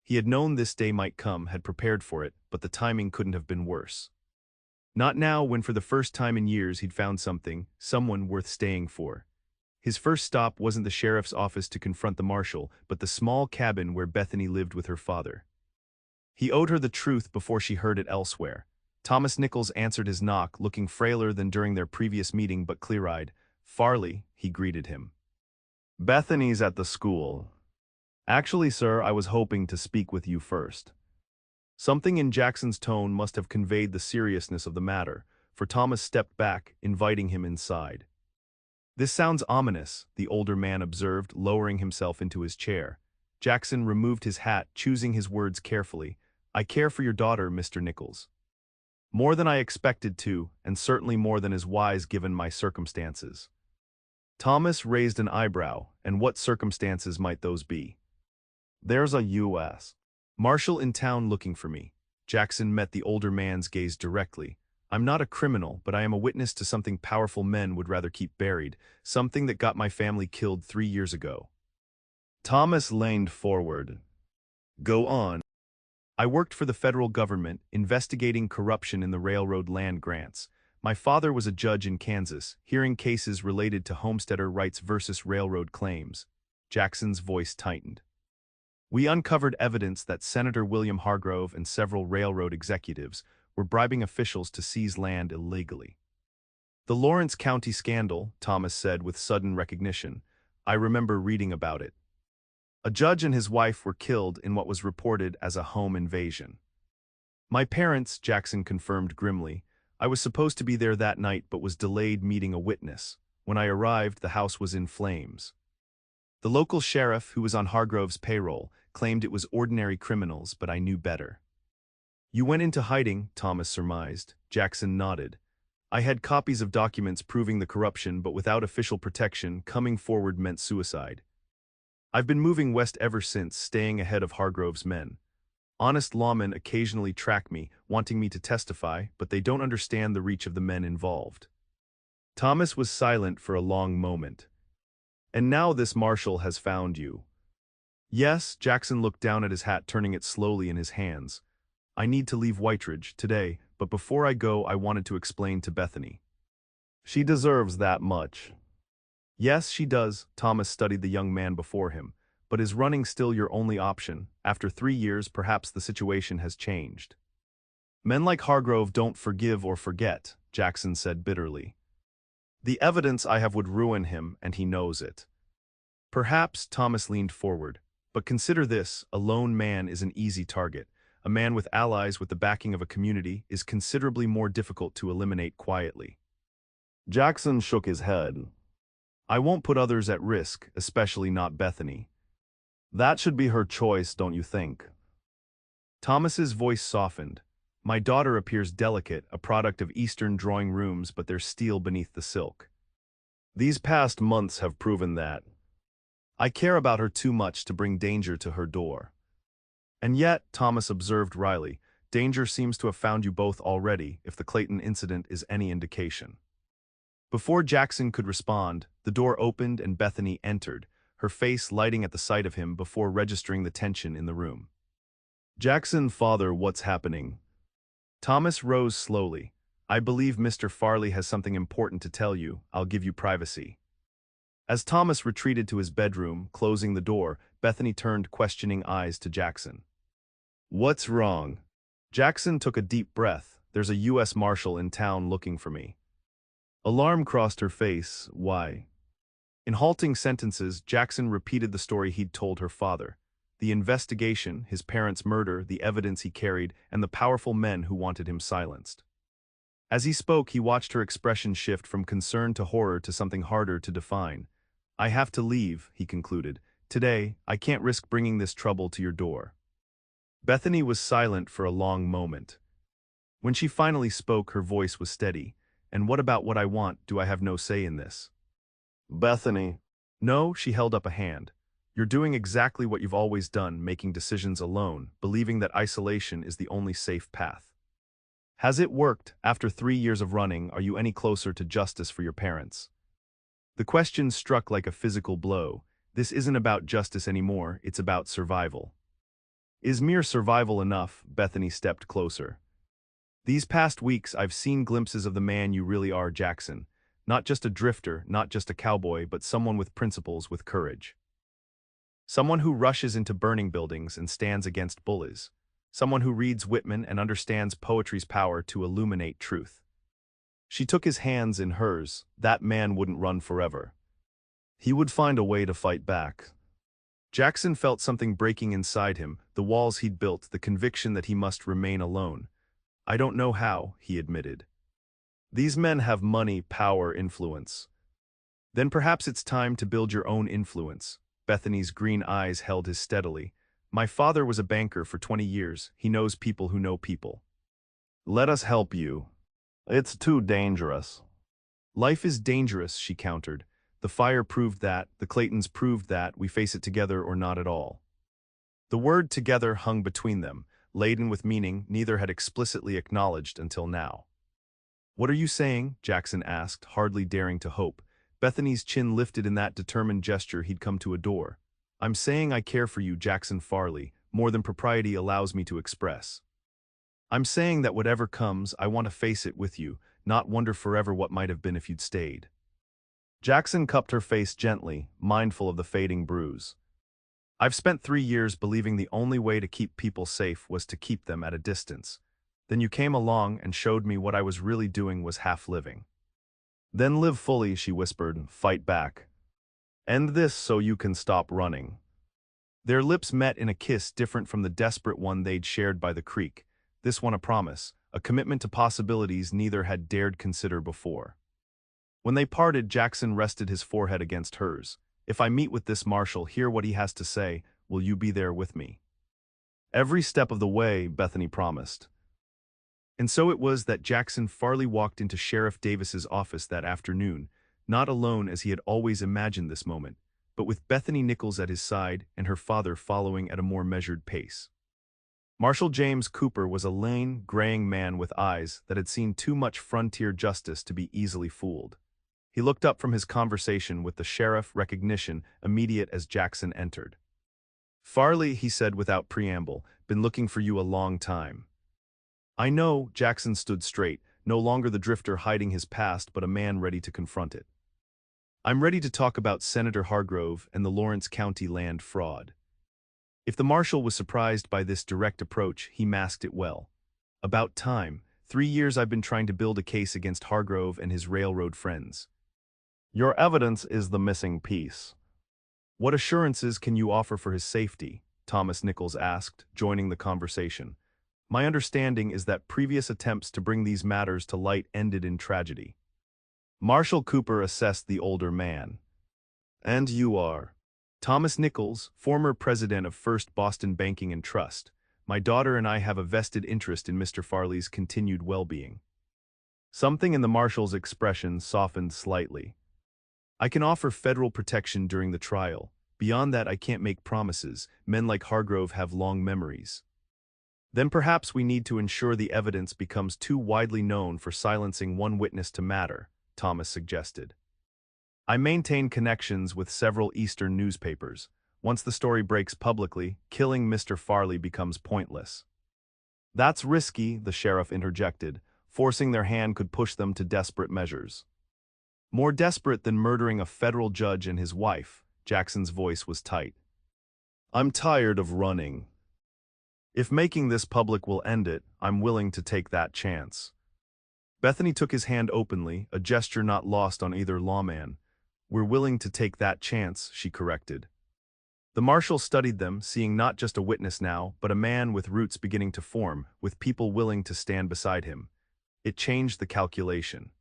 A: He had known this day might come, had prepared for it, but the timing couldn't have been worse. Not now, when for the first time in years he'd found someone worth staying for. His first stop wasn't the sheriff's office to confront the marshal, but the small cabin where Bethany lived with her father. He owed her the truth before she heard it elsewhere. Thomas Nichols answered his knock, looking frailer than during their previous meeting but clear-eyed. "Farley," he greeted him. "Bethany's at the school." "Actually, sir, I was hoping to speak with you first." Something in Jackson's tone must have conveyed the seriousness of the matter, for Thomas stepped back, inviting him inside. "This sounds ominous," the older man observed, lowering himself into his chair. Jackson removed his hat, choosing his words carefully. "I care for your daughter, Mr. Nichols. More than I expected to, and certainly more than is wise given my circumstances." Thomas raised an eyebrow. "And what circumstances might those be?" "There's a U.S. Marshal in town looking for me." Jackson met the older man's gaze directly. "I'm not a criminal, but I am a witness to something powerful men would rather keep buried, something that got my family killed 3 years ago." Thomas leaned forward. "Go on." "I worked for the federal government, investigating corruption in the railroad land grants. My father was a judge in Kansas, hearing cases related to homesteader rights versus railroad claims." Jackson's voice tightened. "We uncovered evidence that Senator William Hargrove and several railroad executives were bribing officials to seize land illegally." "The Lawrence County scandal," Thomas said with sudden recognition. "I remember reading about it. A judge and his wife were killed in what was reported as a home invasion." "My parents," Jackson confirmed grimly. "I was supposed to be there that night but was delayed meeting a witness. When I arrived, the house was in flames. The local sheriff, who was on Hargrove's payroll, claimed it was ordinary criminals, but I knew better." "You went into hiding," Thomas surmised. Jackson nodded. "I had copies of documents proving the corruption, but without official protection, coming forward meant suicide. I've been moving west ever since, staying ahead of Hargrove's men. Honest lawmen occasionally track me, wanting me to testify, but they don't understand the reach of the men involved." Thomas was silent for a long moment. "And now this marshal has found you." "Yes," Jackson looked down at his hat, turning it slowly in his hands. "I need to leave Whiteridge today, but before I go I wanted to explain to Bethany." "She deserves that much." "Yes, she does." Thomas studied the young man before him. "But is running still your only option? After 3 years, perhaps the situation has changed." "Men like Hargrove don't forgive or forget," Jackson said bitterly. "The evidence I have would ruin him, and he knows it." "Perhaps," Thomas leaned forward, But consider this, a lone man is an easy target. A man with allies with the backing of a community is considerably more difficult to eliminate quietly. Jackson shook his head. I won't put others at risk, especially not Bethany. That should be her choice, don't you think? Thomas's voice softened. My daughter appears delicate, a product of Eastern drawing rooms, but there's steel beneath the silk. These past months have proven that. I care about her too much to bring danger to her door. And yet, Thomas observed wryly, danger seems to have found you both already, if the Clayton incident is any indication. Before Jackson could respond, the door opened and Bethany entered, her face lighting at the sight of him before registering the tension in the room. Jackson, father, what's happening? Thomas rose slowly. I believe Mr. Farley has something important to tell you. I'll give you privacy. As Thomas retreated to his bedroom, closing the door, Bethany turned questioning eyes to Jackson. What's wrong? Jackson took a deep breath. There's a U.S. Marshal in town looking for me. Alarm crossed her face. Why? In halting sentences, Jackson repeated the story he'd told her father. The investigation, his parents' murder, the evidence he carried, and the powerful men who wanted him silenced. As he spoke, he watched her expression shift from concern to horror to something harder to define. I have to leave, he concluded. Today, I can't risk bringing this trouble to your door. Bethany was silent for a long moment. When she finally spoke, her voice was steady. And what about what I want? Do I have no say in this? Bethany. No, she held up a hand. You're doing exactly what you've always done, making decisions alone, believing that isolation is the only safe path. Has it worked? After 3 years of running, are you any closer to justice for your parents? The question struck like a physical blow. This isn't about justice anymore, it's about survival. Is mere survival enough? Bethany stepped closer. These past weeks, I've seen glimpses of the man you really are, Jackson. Not just a drifter, not just a cowboy, but someone with principles, with courage. Someone who rushes into burning buildings and stands against bullies. Someone who reads Whitman and understands poetry's power to illuminate truth. She took his hands in hers. That man wouldn't run forever. He would find a way to fight back. Jackson felt something breaking inside him, the walls he'd built, the conviction that he must remain alone. I don't know how, he admitted. These men have money, power, influence. Then perhaps it's time to build your own influence. Bethany's green eyes held his steadily. My father was a banker for 20 years. He knows people who know people. Let us help you. It's too dangerous. Life is dangerous, she countered. The fire proved that, the Claytons proved that, we face it together or not at all. The word together hung between them, laden with meaning neither had explicitly acknowledged until now. What are you saying? Jackson asked, hardly daring to hope. Bethany's chin lifted in that determined gesture he'd come to adore. I'm saying I care for you, Jackson Farley, more than propriety allows me to express. I'm saying that whatever comes, I want to face it with you, not wonder forever what might have been if you'd stayed. Jackson cupped her face gently, mindful of the fading bruise. I've spent 3 years believing the only way to keep people safe was to keep them at a distance. Then you came along and showed me what I was really doing was half living. Then live fully, she whispered, fight back. End this so you can stop running. Their lips met in a kiss different from the desperate one they'd shared by the creek. This one a promise, a commitment to possibilities neither had dared consider before. When they parted, Jackson rested his forehead against hers. If I meet with this marshal, hear what he has to say, will you be there with me? Every step of the way, Bethany promised. And so it was that Jackson Farley walked into Sheriff Davis's office that afternoon, not alone as he had always imagined this moment, but with Bethany Nichols at his side and her father following at a more measured pace. Marshal James Cooper was a lean, graying man with eyes that had seen too much frontier justice to be easily fooled. He looked up from his conversation with the sheriff, recognition immediate as Jackson entered. Farley, he said without preamble, been looking for you a long time. I know, Jackson stood straight, no longer the drifter hiding his past but a man ready to confront it. I'm ready to talk about Senator Hargrove and the Lawrence County land fraud. If the marshal was surprised by this direct approach, he masked it well. About time. 3 years I've been trying to build a case against Hargrove and his railroad friends. Your evidence is the missing piece. "What assurances can you offer for his safety?" Thomas Nichols asked, joining the conversation. "My understanding is that previous attempts to bring these matters to light ended in tragedy." Marshal Cooper assessed the older man. "And you are?" "Thomas Nichols, former president of First Boston Banking and Trust. My daughter and I have a vested interest in Mr. Farley's continued well-being." Something in the marshal's expression softened slightly. "I can offer federal protection during the trial. Beyond that, I can't make promises. Men like Hargrove have long memories." "Then perhaps we need to ensure the evidence becomes too widely known for silencing one witness to matter," Thomas suggested. "I maintain connections with several Eastern newspapers. Once the story breaks publicly, killing Mr. Farley becomes pointless." "That's risky," the sheriff interjected. "Forcing their hand could push them to desperate measures." "More desperate than murdering a federal judge and his wife." Jackson's voice was tight. "I'm tired of running. If making this public will end it, I'm willing to take that chance." Bethany took his hand openly, a gesture not lost on either lawman. "We're willing to take that chance," she corrected. The marshal studied them, seeing not just a witness now, but a man with roots beginning to form, with people willing to stand beside him. It changed the calculation.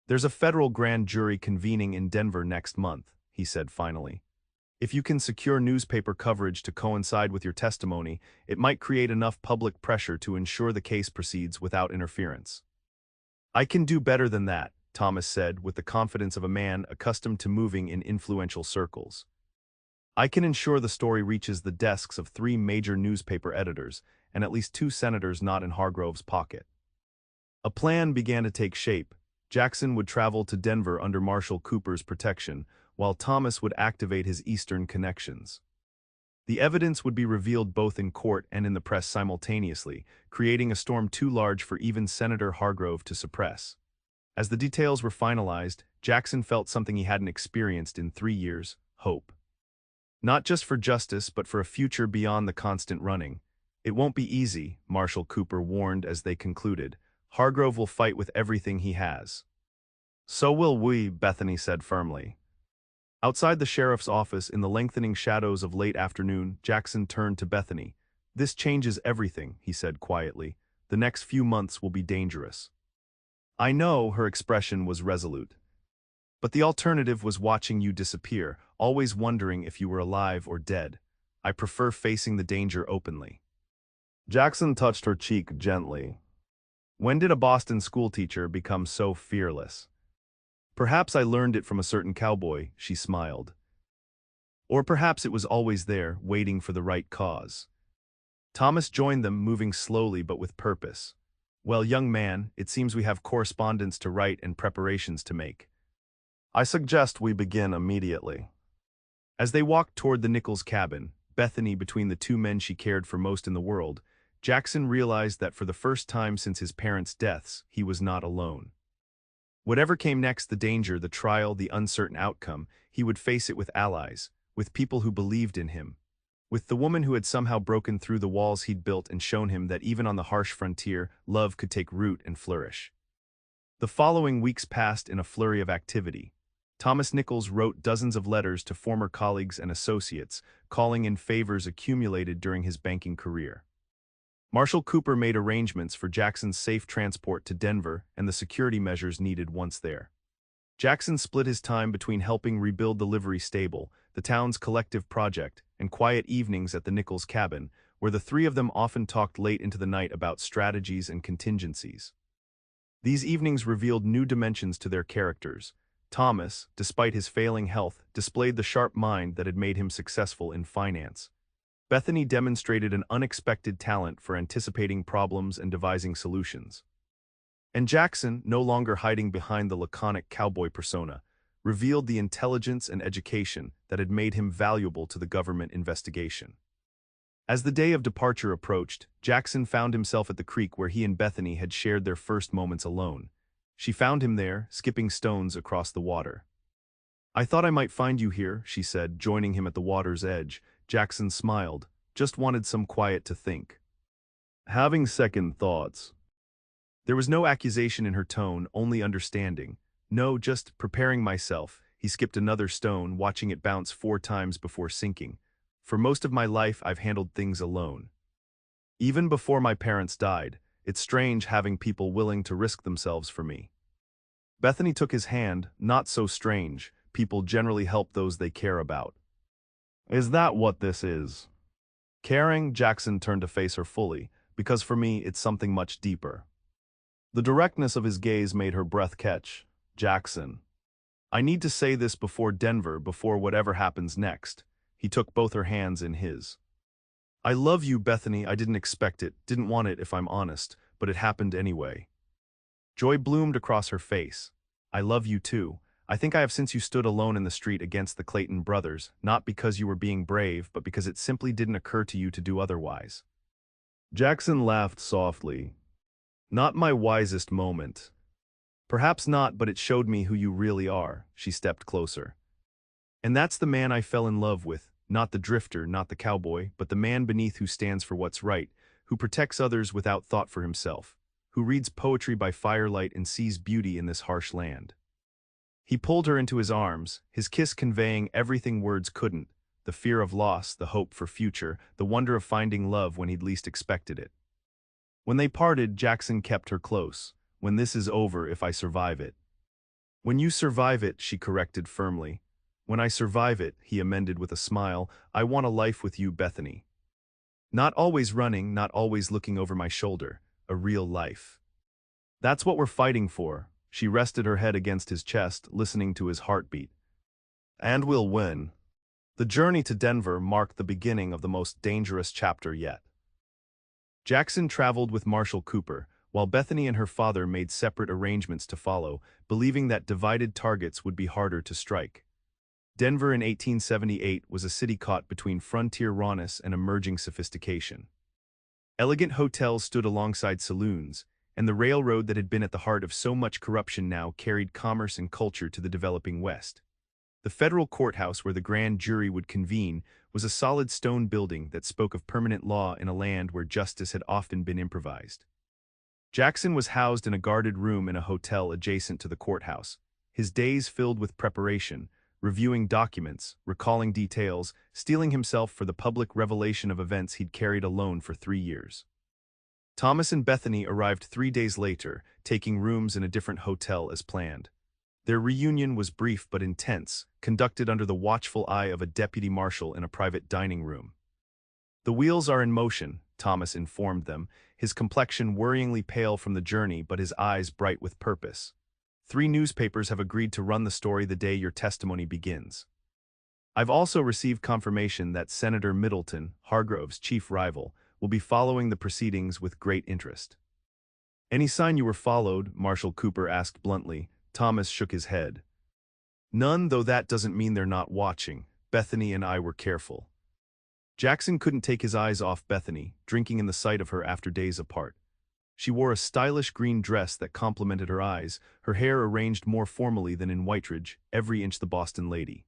A: "There's a federal grand jury convening in Denver next month," he said finally. "If you can secure newspaper coverage to coincide with your testimony, it might create enough public pressure to ensure the case proceeds without interference." "I can do better than that," Thomas said with the confidence of a man accustomed to moving in influential circles. "I can ensure the story reaches the desks of 3 major newspaper editors, and at least 2 senators not in Hargrove's pocket." A plan began to take shape. Jackson would travel to Denver under Marshal Cooper's protection, while Thomas would activate his Eastern connections. The evidence would be revealed both in court and in the press simultaneously, creating a storm too large for even Senator Hargrove to suppress. As the details were finalized, Jackson felt something he hadn't experienced in 3 years: hope. Not just for justice, but for a future beyond the constant running. "It won't be easy," Marshal Cooper warned as they concluded. "Hargrove will fight with everything he has." "So will we," Bethany said firmly. Outside the sheriff's office, in the lengthening shadows of late afternoon, Jackson turned to Bethany. "This changes everything," he said quietly. "The next few months will be dangerous." "I know," her expression was resolute. "But the alternative was watching you disappear, always wondering if you were alive or dead. I prefer facing the danger openly." Jackson touched her cheek gently. "When did a Boston schoolteacher become so fearless?" "Perhaps I learned it from a certain cowboy," she smiled. "Or perhaps it was always there, waiting for the right cause." Thomas joined them, moving slowly but with purpose. "Well, young man, it seems we have correspondence to write and preparations to make. I suggest we begin immediately." As they walked toward the Nichols cabin, Bethany between the 2 men she cared for most in the world, Jackson realized that for the first time since his parents' deaths, he was not alone. Whatever came next, the danger, the trial, the uncertain outcome, he would face it with allies, with people who believed in him, with the woman who had somehow broken through the walls he'd built and shown him that even on the harsh frontier, love could take root and flourish. The following weeks passed in a flurry of activity. Thomas Nichols wrote dozens of letters to former colleagues and associates, calling in favors accumulated during his banking career. Marshal Cooper made arrangements for Jackson's safe transport to Denver and the security measures needed once there. Jackson split his time between helping rebuild the livery stable, the town's collective project, and quiet evenings at the Nichols cabin, where the 3 of them often talked late into the night about strategies and contingencies. These evenings revealed new dimensions to their characters. Thomas, despite his failing health, displayed the sharp mind that had made him successful in finance. Bethany demonstrated an unexpected talent for anticipating problems and devising solutions. And Jackson, no longer hiding behind the laconic cowboy persona, revealed the intelligence and education that had made him valuable to the government investigation. As the day of departure approached, Jackson found himself at the creek where he and Bethany had shared their first moments alone. She found him there, skipping stones across the water. "I thought I might find you here," she said, joining him at the water's edge. Jackson smiled. "Just wanted some quiet to think." "Having second thoughts." There was no accusation in her tone, only understanding. "No, just preparing myself," He skipped another stone, watching it bounce 4 times before sinking. For most of my life, I've handled things alone. Even before my parents died, it's strange having people willing to risk themselves for me. Bethany took his hand. Not so strange. People generally help those they care about. Is that what this is? Caring, Jackson turned to face her fully, because for me, it's something much deeper. The directness of his gaze made her breath catch. Jackson. I need to say this before Denver, before whatever happens next. He took both her hands in his. I love you, Bethany. I didn't expect it, didn't want it if I'm honest, but it happened anyway. Joy bloomed across her face. I love you too. I think I have since you stood alone in the street against the Clayton brothers, not because you were being brave, but because it simply didn't occur to you to do otherwise. Jackson laughed softly. Not my wisest moment. Perhaps not, but it showed me who you really are. She stepped closer. And that's the man I fell in love with, not the drifter, not the cowboy, but the man beneath who stands for what's right, who protects others without thought for himself, who reads poetry by firelight and sees beauty in this harsh land. He pulled her into his arms, his kiss conveying everything words couldn't, the fear of loss, the hope for future, the wonder of finding love when he'd least expected it. When they parted, Jackson kept her close. When this is over, if I survive it. When you survive it, she corrected firmly. When I survive it, he amended with a smile, I want a life with you, Bethany. Not always running, not always looking over my shoulder, a real life. That's what we're fighting for. She rested her head against his chest, listening to his heartbeat. And we'll win. The journey to Denver marked the beginning of the most dangerous chapter yet. Jackson traveled with Marshall Cooper, while Bethany and her father made separate arrangements to follow, believing that divided targets would be harder to strike. Denver in 1878 was a city caught between frontier rawness and emerging sophistication. Elegant hotels stood alongside saloons, and the railroad that had been at the heart of so much corruption now carried commerce and culture to the developing West. The federal courthouse where the grand jury would convene was a solid stone building that spoke of permanent law in a land where justice had often been improvised. Jackson was housed in a guarded room in a hotel adjacent to the courthouse, his days filled with preparation, reviewing documents, recalling details, steeling himself for the public revelation of events he'd carried alone for 3 years. Thomas and Bethany arrived 3 days later, taking rooms in a different hotel as planned. Their reunion was brief but intense, conducted under the watchful eye of a deputy marshal in a private dining room. The wheels are in motion, Thomas informed them, his complexion worryingly pale from the journey but his eyes bright with purpose. 3 newspapers have agreed to run the story the day your testimony begins. I've also received confirmation that Senator Middleton, Hargrove's chief rival, will be following the proceedings with great interest. Any sign you were followed? Marshal Cooper asked bluntly. Thomas shook his head. None, though that doesn't mean they're not watching. Bethany and I were careful. Jackson couldn't take his eyes off Bethany, drinking in the sight of her after days apart. She wore a stylish green dress that complemented her eyes, her hair arranged more formally than in Whiteridge, every inch the Boston lady.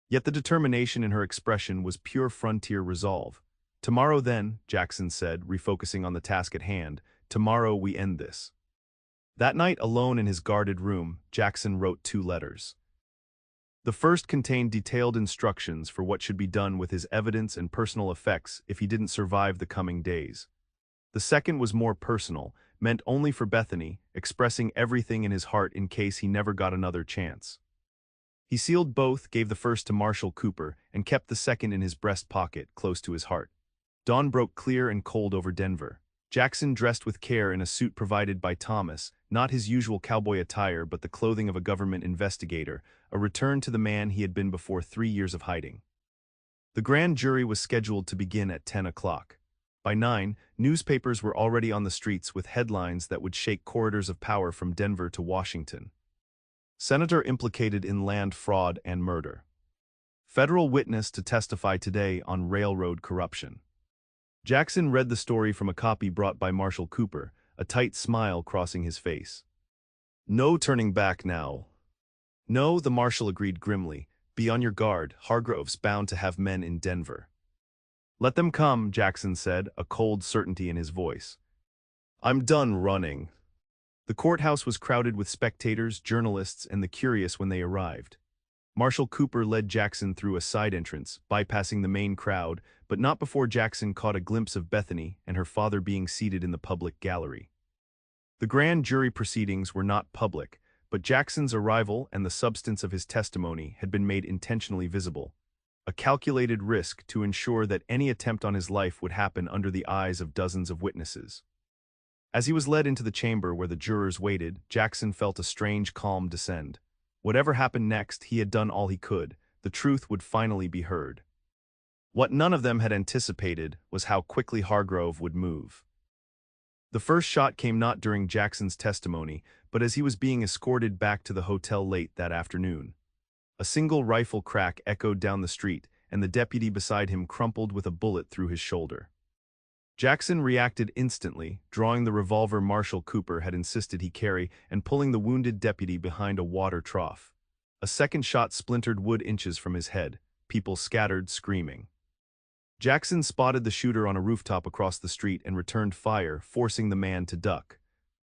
A: Yet the determination in her expression was pure frontier resolve. Tomorrow then, Jackson said, refocusing on the task at hand, tomorrow we end this. That night, alone in his guarded room, Jackson wrote 2 letters. The first contained detailed instructions for what should be done with his evidence and personal effects if he didn't survive the coming days. The second was more personal, meant only for Bethany, expressing everything in his heart in case he never got another chance. He sealed both, gave the first to Marshall Cooper, and kept the second in his breast pocket, close to his heart. Dawn broke clear and cold over Denver. Jackson dressed with care in a suit provided by Thomas, not his usual cowboy attire but the clothing of a government investigator, a return to the man he had been before 3 years of hiding. The grand jury was scheduled to begin at 10 o'clock. By 9, newspapers were already on the streets with headlines that would shake corridors of power from Denver to Washington. Senator implicated in land fraud and murder. Federal witness to testify today on railroad corruption. Jackson read the story from a copy brought by Marshall Cooper, a tight smile crossing his face. No turning back now. No, the marshal agreed grimly. Be on your guard, Hargrove's bound to have men in Denver. Let them come, Jackson said, a cold certainty in his voice. I'm done running. The courthouse was crowded with spectators, journalists, and the curious when they arrived. Marshal Cooper led Jackson through a side entrance, bypassing the main crowd, but not before Jackson caught a glimpse of Bethany and her father being seated in the public gallery. The grand jury proceedings were not public, but Jackson's arrival and the substance of his testimony had been made intentionally visible, a calculated risk to ensure that any attempt on his life would happen under the eyes of dozens of witnesses. As he was led into the chamber where the jurors waited, Jackson felt a strange calm descend. Whatever happened next, he had done all he could. The truth would finally be heard. What none of them had anticipated was how quickly Hargrove would move. The first shot came not during Jackson's testimony, but as he was being escorted back to the hotel late that afternoon. A single rifle crack echoed down the street, and the deputy beside him crumpled with a bullet through his shoulder. Jackson reacted instantly, drawing the revolver Marshal Cooper had insisted he carry and pulling the wounded deputy behind a water trough. A second shot splintered wood inches from his head. People scattered, screaming. Jackson spotted the shooter on a rooftop across the street and returned fire, forcing the man to duck.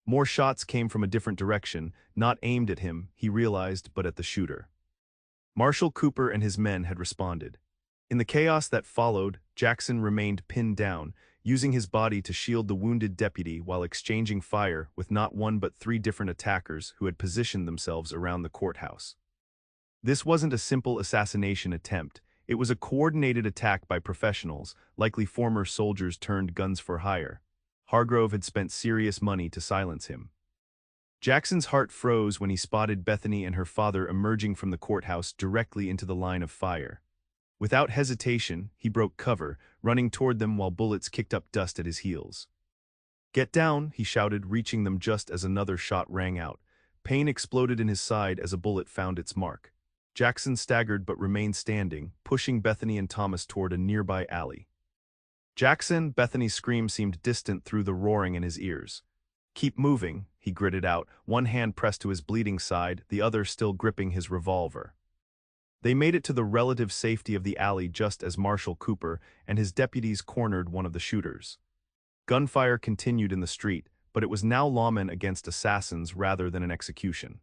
A: More shots came from a different direction, not aimed at him, he realized, but at the shooter. Marshal Cooper and his men had responded. In the chaos that followed, Jackson remained pinned down, using his body to shield the wounded deputy while exchanging fire with not one but 3 different attackers who had positioned themselves around the courthouse. This wasn't a simple assassination attempt. It was a coordinated attack by professionals, likely former soldiers turned guns for hire. Hargrove had spent serious money to silence him. Jackson's heart froze when he spotted Bethany and her father emerging from the courthouse directly into the line of fire. Without hesitation, he broke cover, running toward them while bullets kicked up dust at his heels. "Get down," he shouted, reaching them just as another shot rang out. Pain exploded in his side as a bullet found its mark. Jackson staggered but remained standing, pushing Bethany and Thomas toward a nearby alley. "Jackson!" Bethany's scream seemed distant through the roaring in his ears. "Keep moving," he gritted out, one hand pressed to his bleeding side, the other still gripping his revolver. They made it to the relative safety of the alley just as Marshal Cooper and his deputies cornered one of the shooters. Gunfire continued in the street, but it was now lawmen against assassins rather than an execution.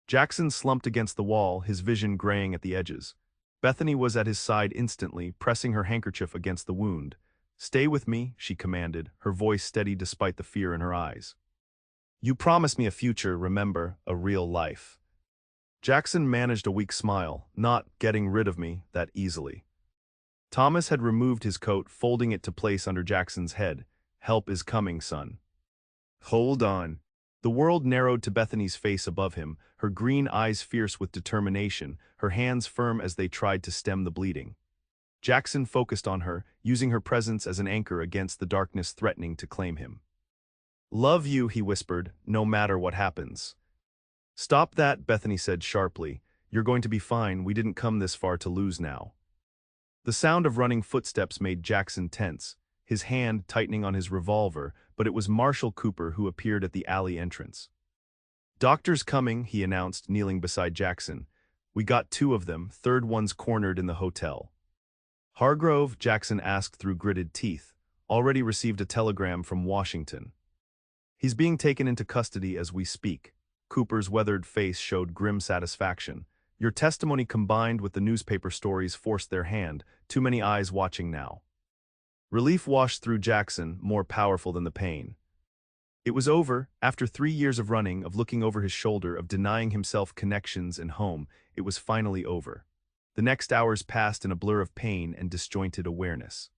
A: Jackson slumped against the wall, his vision graying at the edges. Bethany was at his side instantly, pressing her handkerchief against the wound. "Stay with me," she commanded, her voice steady despite the fear in her eyes. "You promised me a future, remember, a real life." Jackson managed a weak smile, not getting rid of me that easily. Thomas had removed his coat, folding it to place under Jackson's head. "Help is coming, son." "Hold on." The world narrowed to Bethany's face above him, her green eyes fierce with determination, her hands firm as they tried to stem the bleeding. Jackson focused on her, using her presence as an anchor against the darkness threatening to claim him. "Love you," he whispered, "no matter what happens." "Stop that," Bethany said sharply. "You're going to be fine, we didn't come this far to lose now." The sound of running footsteps made Jackson tense, his hand tightening on his revolver, but it was Marshal Cooper who appeared at the alley entrance. "Doctor's coming," he announced, kneeling beside Jackson. "We got 2 of them, third one's cornered in the hotel." "Hargrove?" Jackson asked through gritted teeth. "Already received a telegram from Washington. He's being taken into custody as we speak." Cooper's weathered face showed grim satisfaction. "Your testimony combined with the newspaper stories forced their hand, too many eyes watching now." Relief washed through Jackson, more powerful than the pain. It was over. After 3 years of running, of looking over his shoulder, of denying himself connections and home, it was finally over. The next hours passed in a blur of pain and disjointed awareness.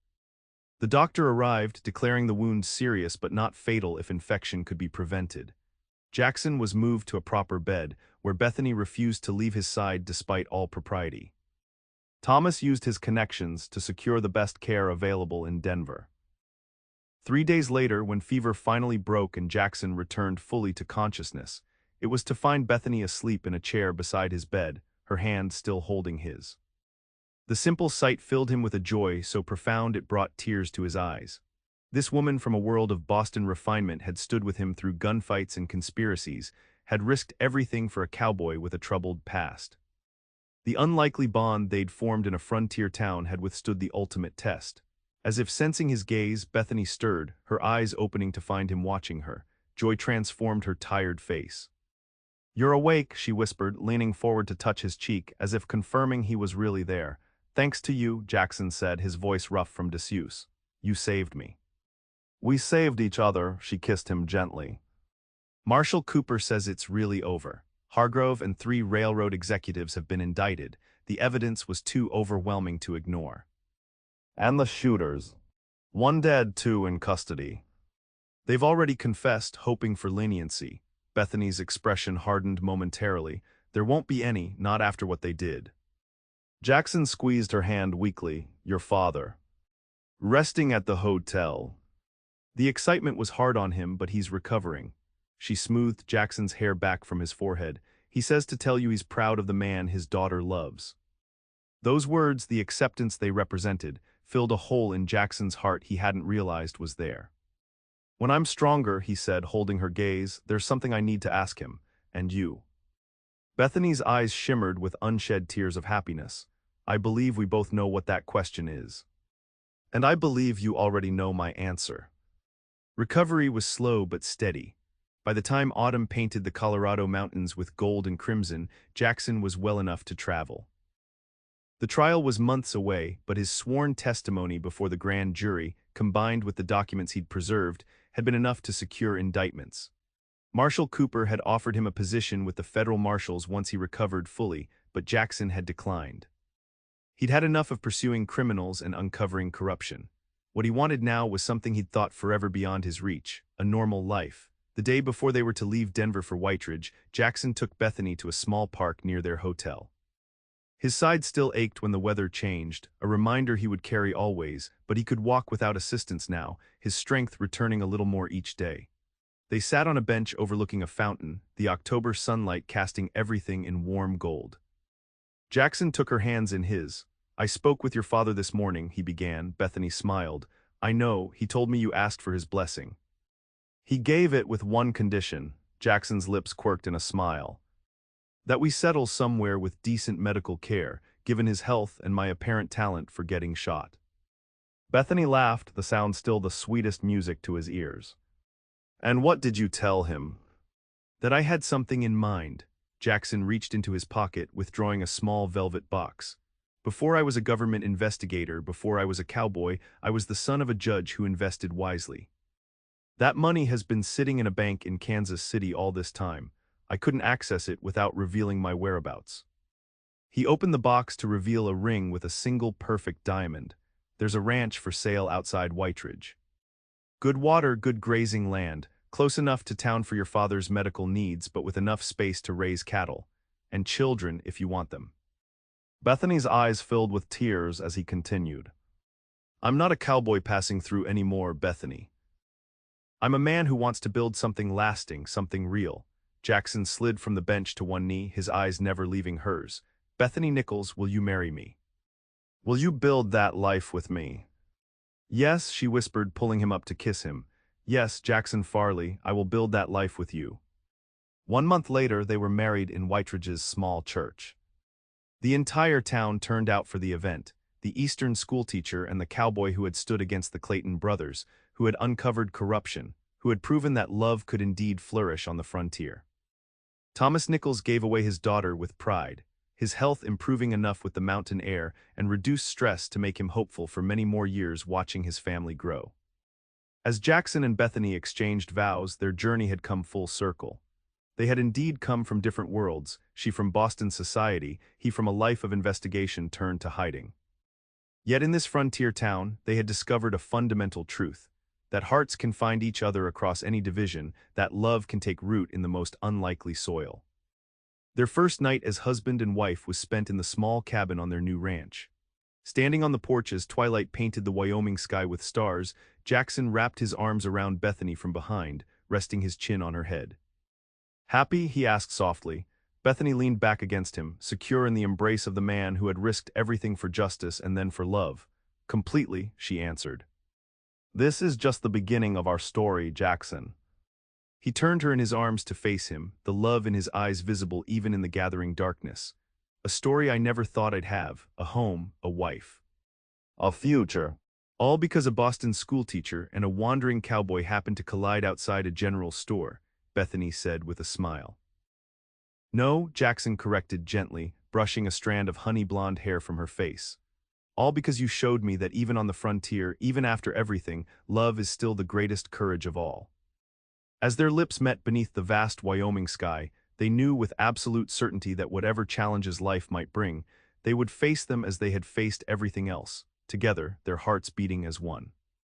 A: The doctor arrived, declaring the wound serious but not fatal if infection could be prevented. Jackson was moved to a proper bed, where Bethany refused to leave his side despite all propriety. Thomas used his connections to secure the best care available in Denver. 3 days later, when fever finally broke and Jackson returned fully to consciousness, it was to find Bethany asleep in a chair beside his bed, her hand still holding his. The simple sight filled him with a joy so profound it brought tears to his eyes. This woman from a world of Boston refinement had stood with him through gunfights and conspiracies, had risked everything for a cowboy with a troubled past. The unlikely bond they'd formed in a frontier town had withstood the ultimate test. As if sensing his gaze, Bethany stirred, her eyes opening to find him watching her. Joy transformed her tired face. You're awake, she whispered, leaning forward to touch his cheek, as if confirming he was really there. Thanks to you, Jackson said, his voice rough from disuse. You saved me. We saved each other, she kissed him gently. Marshall Cooper says it's really over. Hargrove and 3 railroad executives have been indicted. The evidence was too overwhelming to ignore. And the shooters. 1 dead, 2 in custody. They've already confessed, hoping for leniency. Bethany's expression hardened momentarily. There won't be any, not after what they did. Jackson squeezed her hand weakly. Your father. Resting at the hotel. The excitement was hard on him, but he's recovering. She smoothed Jackson's hair back from his forehead. He says to tell you he's proud of the man his daughter loves. Those words, the acceptance they represented, filled a hole in Jackson's heart he hadn't realized was there. When I'm stronger, he said, holding her gaze, there's something I need to ask him, and you. Bethany's eyes shimmered with unshed tears of happiness. I believe we both know what that question is. And I believe you already know my answer. Recovery was slow but steady. By the time autumn painted the Colorado mountains with gold and crimson, Jackson was well enough to travel. The trial was months away, but his sworn testimony before the grand jury, combined with the documents he'd preserved, had been enough to secure indictments. Marshall Cooper had offered him a position with the federal marshals once he recovered fully, but Jackson had declined. He'd had enough of pursuing criminals and uncovering corruption. What he wanted now was something he'd thought forever beyond his reach, a normal life. The day before they were to leave Denver for Whiteridge, Jackson took Bethany to a small park near their hotel. His side still ached when the weather changed, a reminder he would carry always, but he could walk without assistance now, his strength returning a little more each day. They sat on a bench overlooking a fountain, the October sunlight casting everything in warm gold. Jackson took her hands in his. I spoke with your father this morning, he began. Bethany smiled. I know, he told me you asked for his blessing. He gave it with one condition. Jackson's lips quirked in a smile. That we settle somewhere with decent medical care, given his health and my apparent talent for getting shot. Bethany laughed, the sound still the sweetest music to his ears. And what did you tell him? That I had something in mind. Jackson reached into his pocket, withdrawing a small velvet box. Before I was a government investigator, before I was a cowboy, I was the son of a judge who invested wisely. That money has been sitting in a bank in Kansas City all this time. I couldn't access it without revealing my whereabouts. He opened the box to reveal a ring with a single perfect diamond. There's a ranch for sale outside Whiteridge. Good water, good grazing land, close enough to town for your father's medical needs, but with enough space to raise cattle. And children if you want them. Bethany's eyes filled with tears as he continued. I'm not a cowboy passing through anymore, Bethany. I'm a man who wants to build something lasting, something real. Jackson slid from the bench to one knee, his eyes never leaving hers. Bethany Nichols, will you marry me? Will you build that life with me? Yes, she whispered, pulling him up to kiss him. Yes, Jackson Farley, I will build that life with you. 1 month later, they were married in Whiteridge's small church. The entire town turned out for the event. The Eastern schoolteacher and the cowboy who had stood against the Clayton brothers, who had uncovered corruption, who had proven that love could indeed flourish on the frontier. Thomas Nichols gave away his daughter with pride, his health improving enough with the mountain air and reduced stress to make him hopeful for many more years watching his family grow. As Jackson and Bethany exchanged vows, their journey had come full circle. They had indeed come from different worlds, she from Boston society, he from a life of investigation turned to hiding. Yet in this frontier town, they had discovered a fundamental truth, that hearts can find each other across any division, that love can take root in the most unlikely soil. Their first night as husband and wife was spent in the small cabin on their new ranch. Standing on the porch as twilight painted the Wyoming sky with stars, Jackson wrapped his arms around Bethany from behind, resting his chin on her head. Happy? He asked softly. Bethany leaned back against him, secure in the embrace of the man who had risked everything for justice and then for love. Completely, she answered. This is just the beginning of our story, Jackson. He turned her in his arms to face him, the love in his eyes visible even in the gathering darkness. A story I never thought I'd have, a home, a wife. A future. All because a Boston schoolteacher and a wandering cowboy happened to collide outside a general store, Bethany said with a smile. No, Jackson corrected gently, brushing a strand of honey-blonde hair from her face. All because you showed me that even on the frontier, even after everything, love is still the greatest courage of all. As their lips met beneath the vast Wyoming sky, they knew with absolute certainty that whatever challenges life might bring, they would face them as they had faced everything else, together, their hearts beating as one.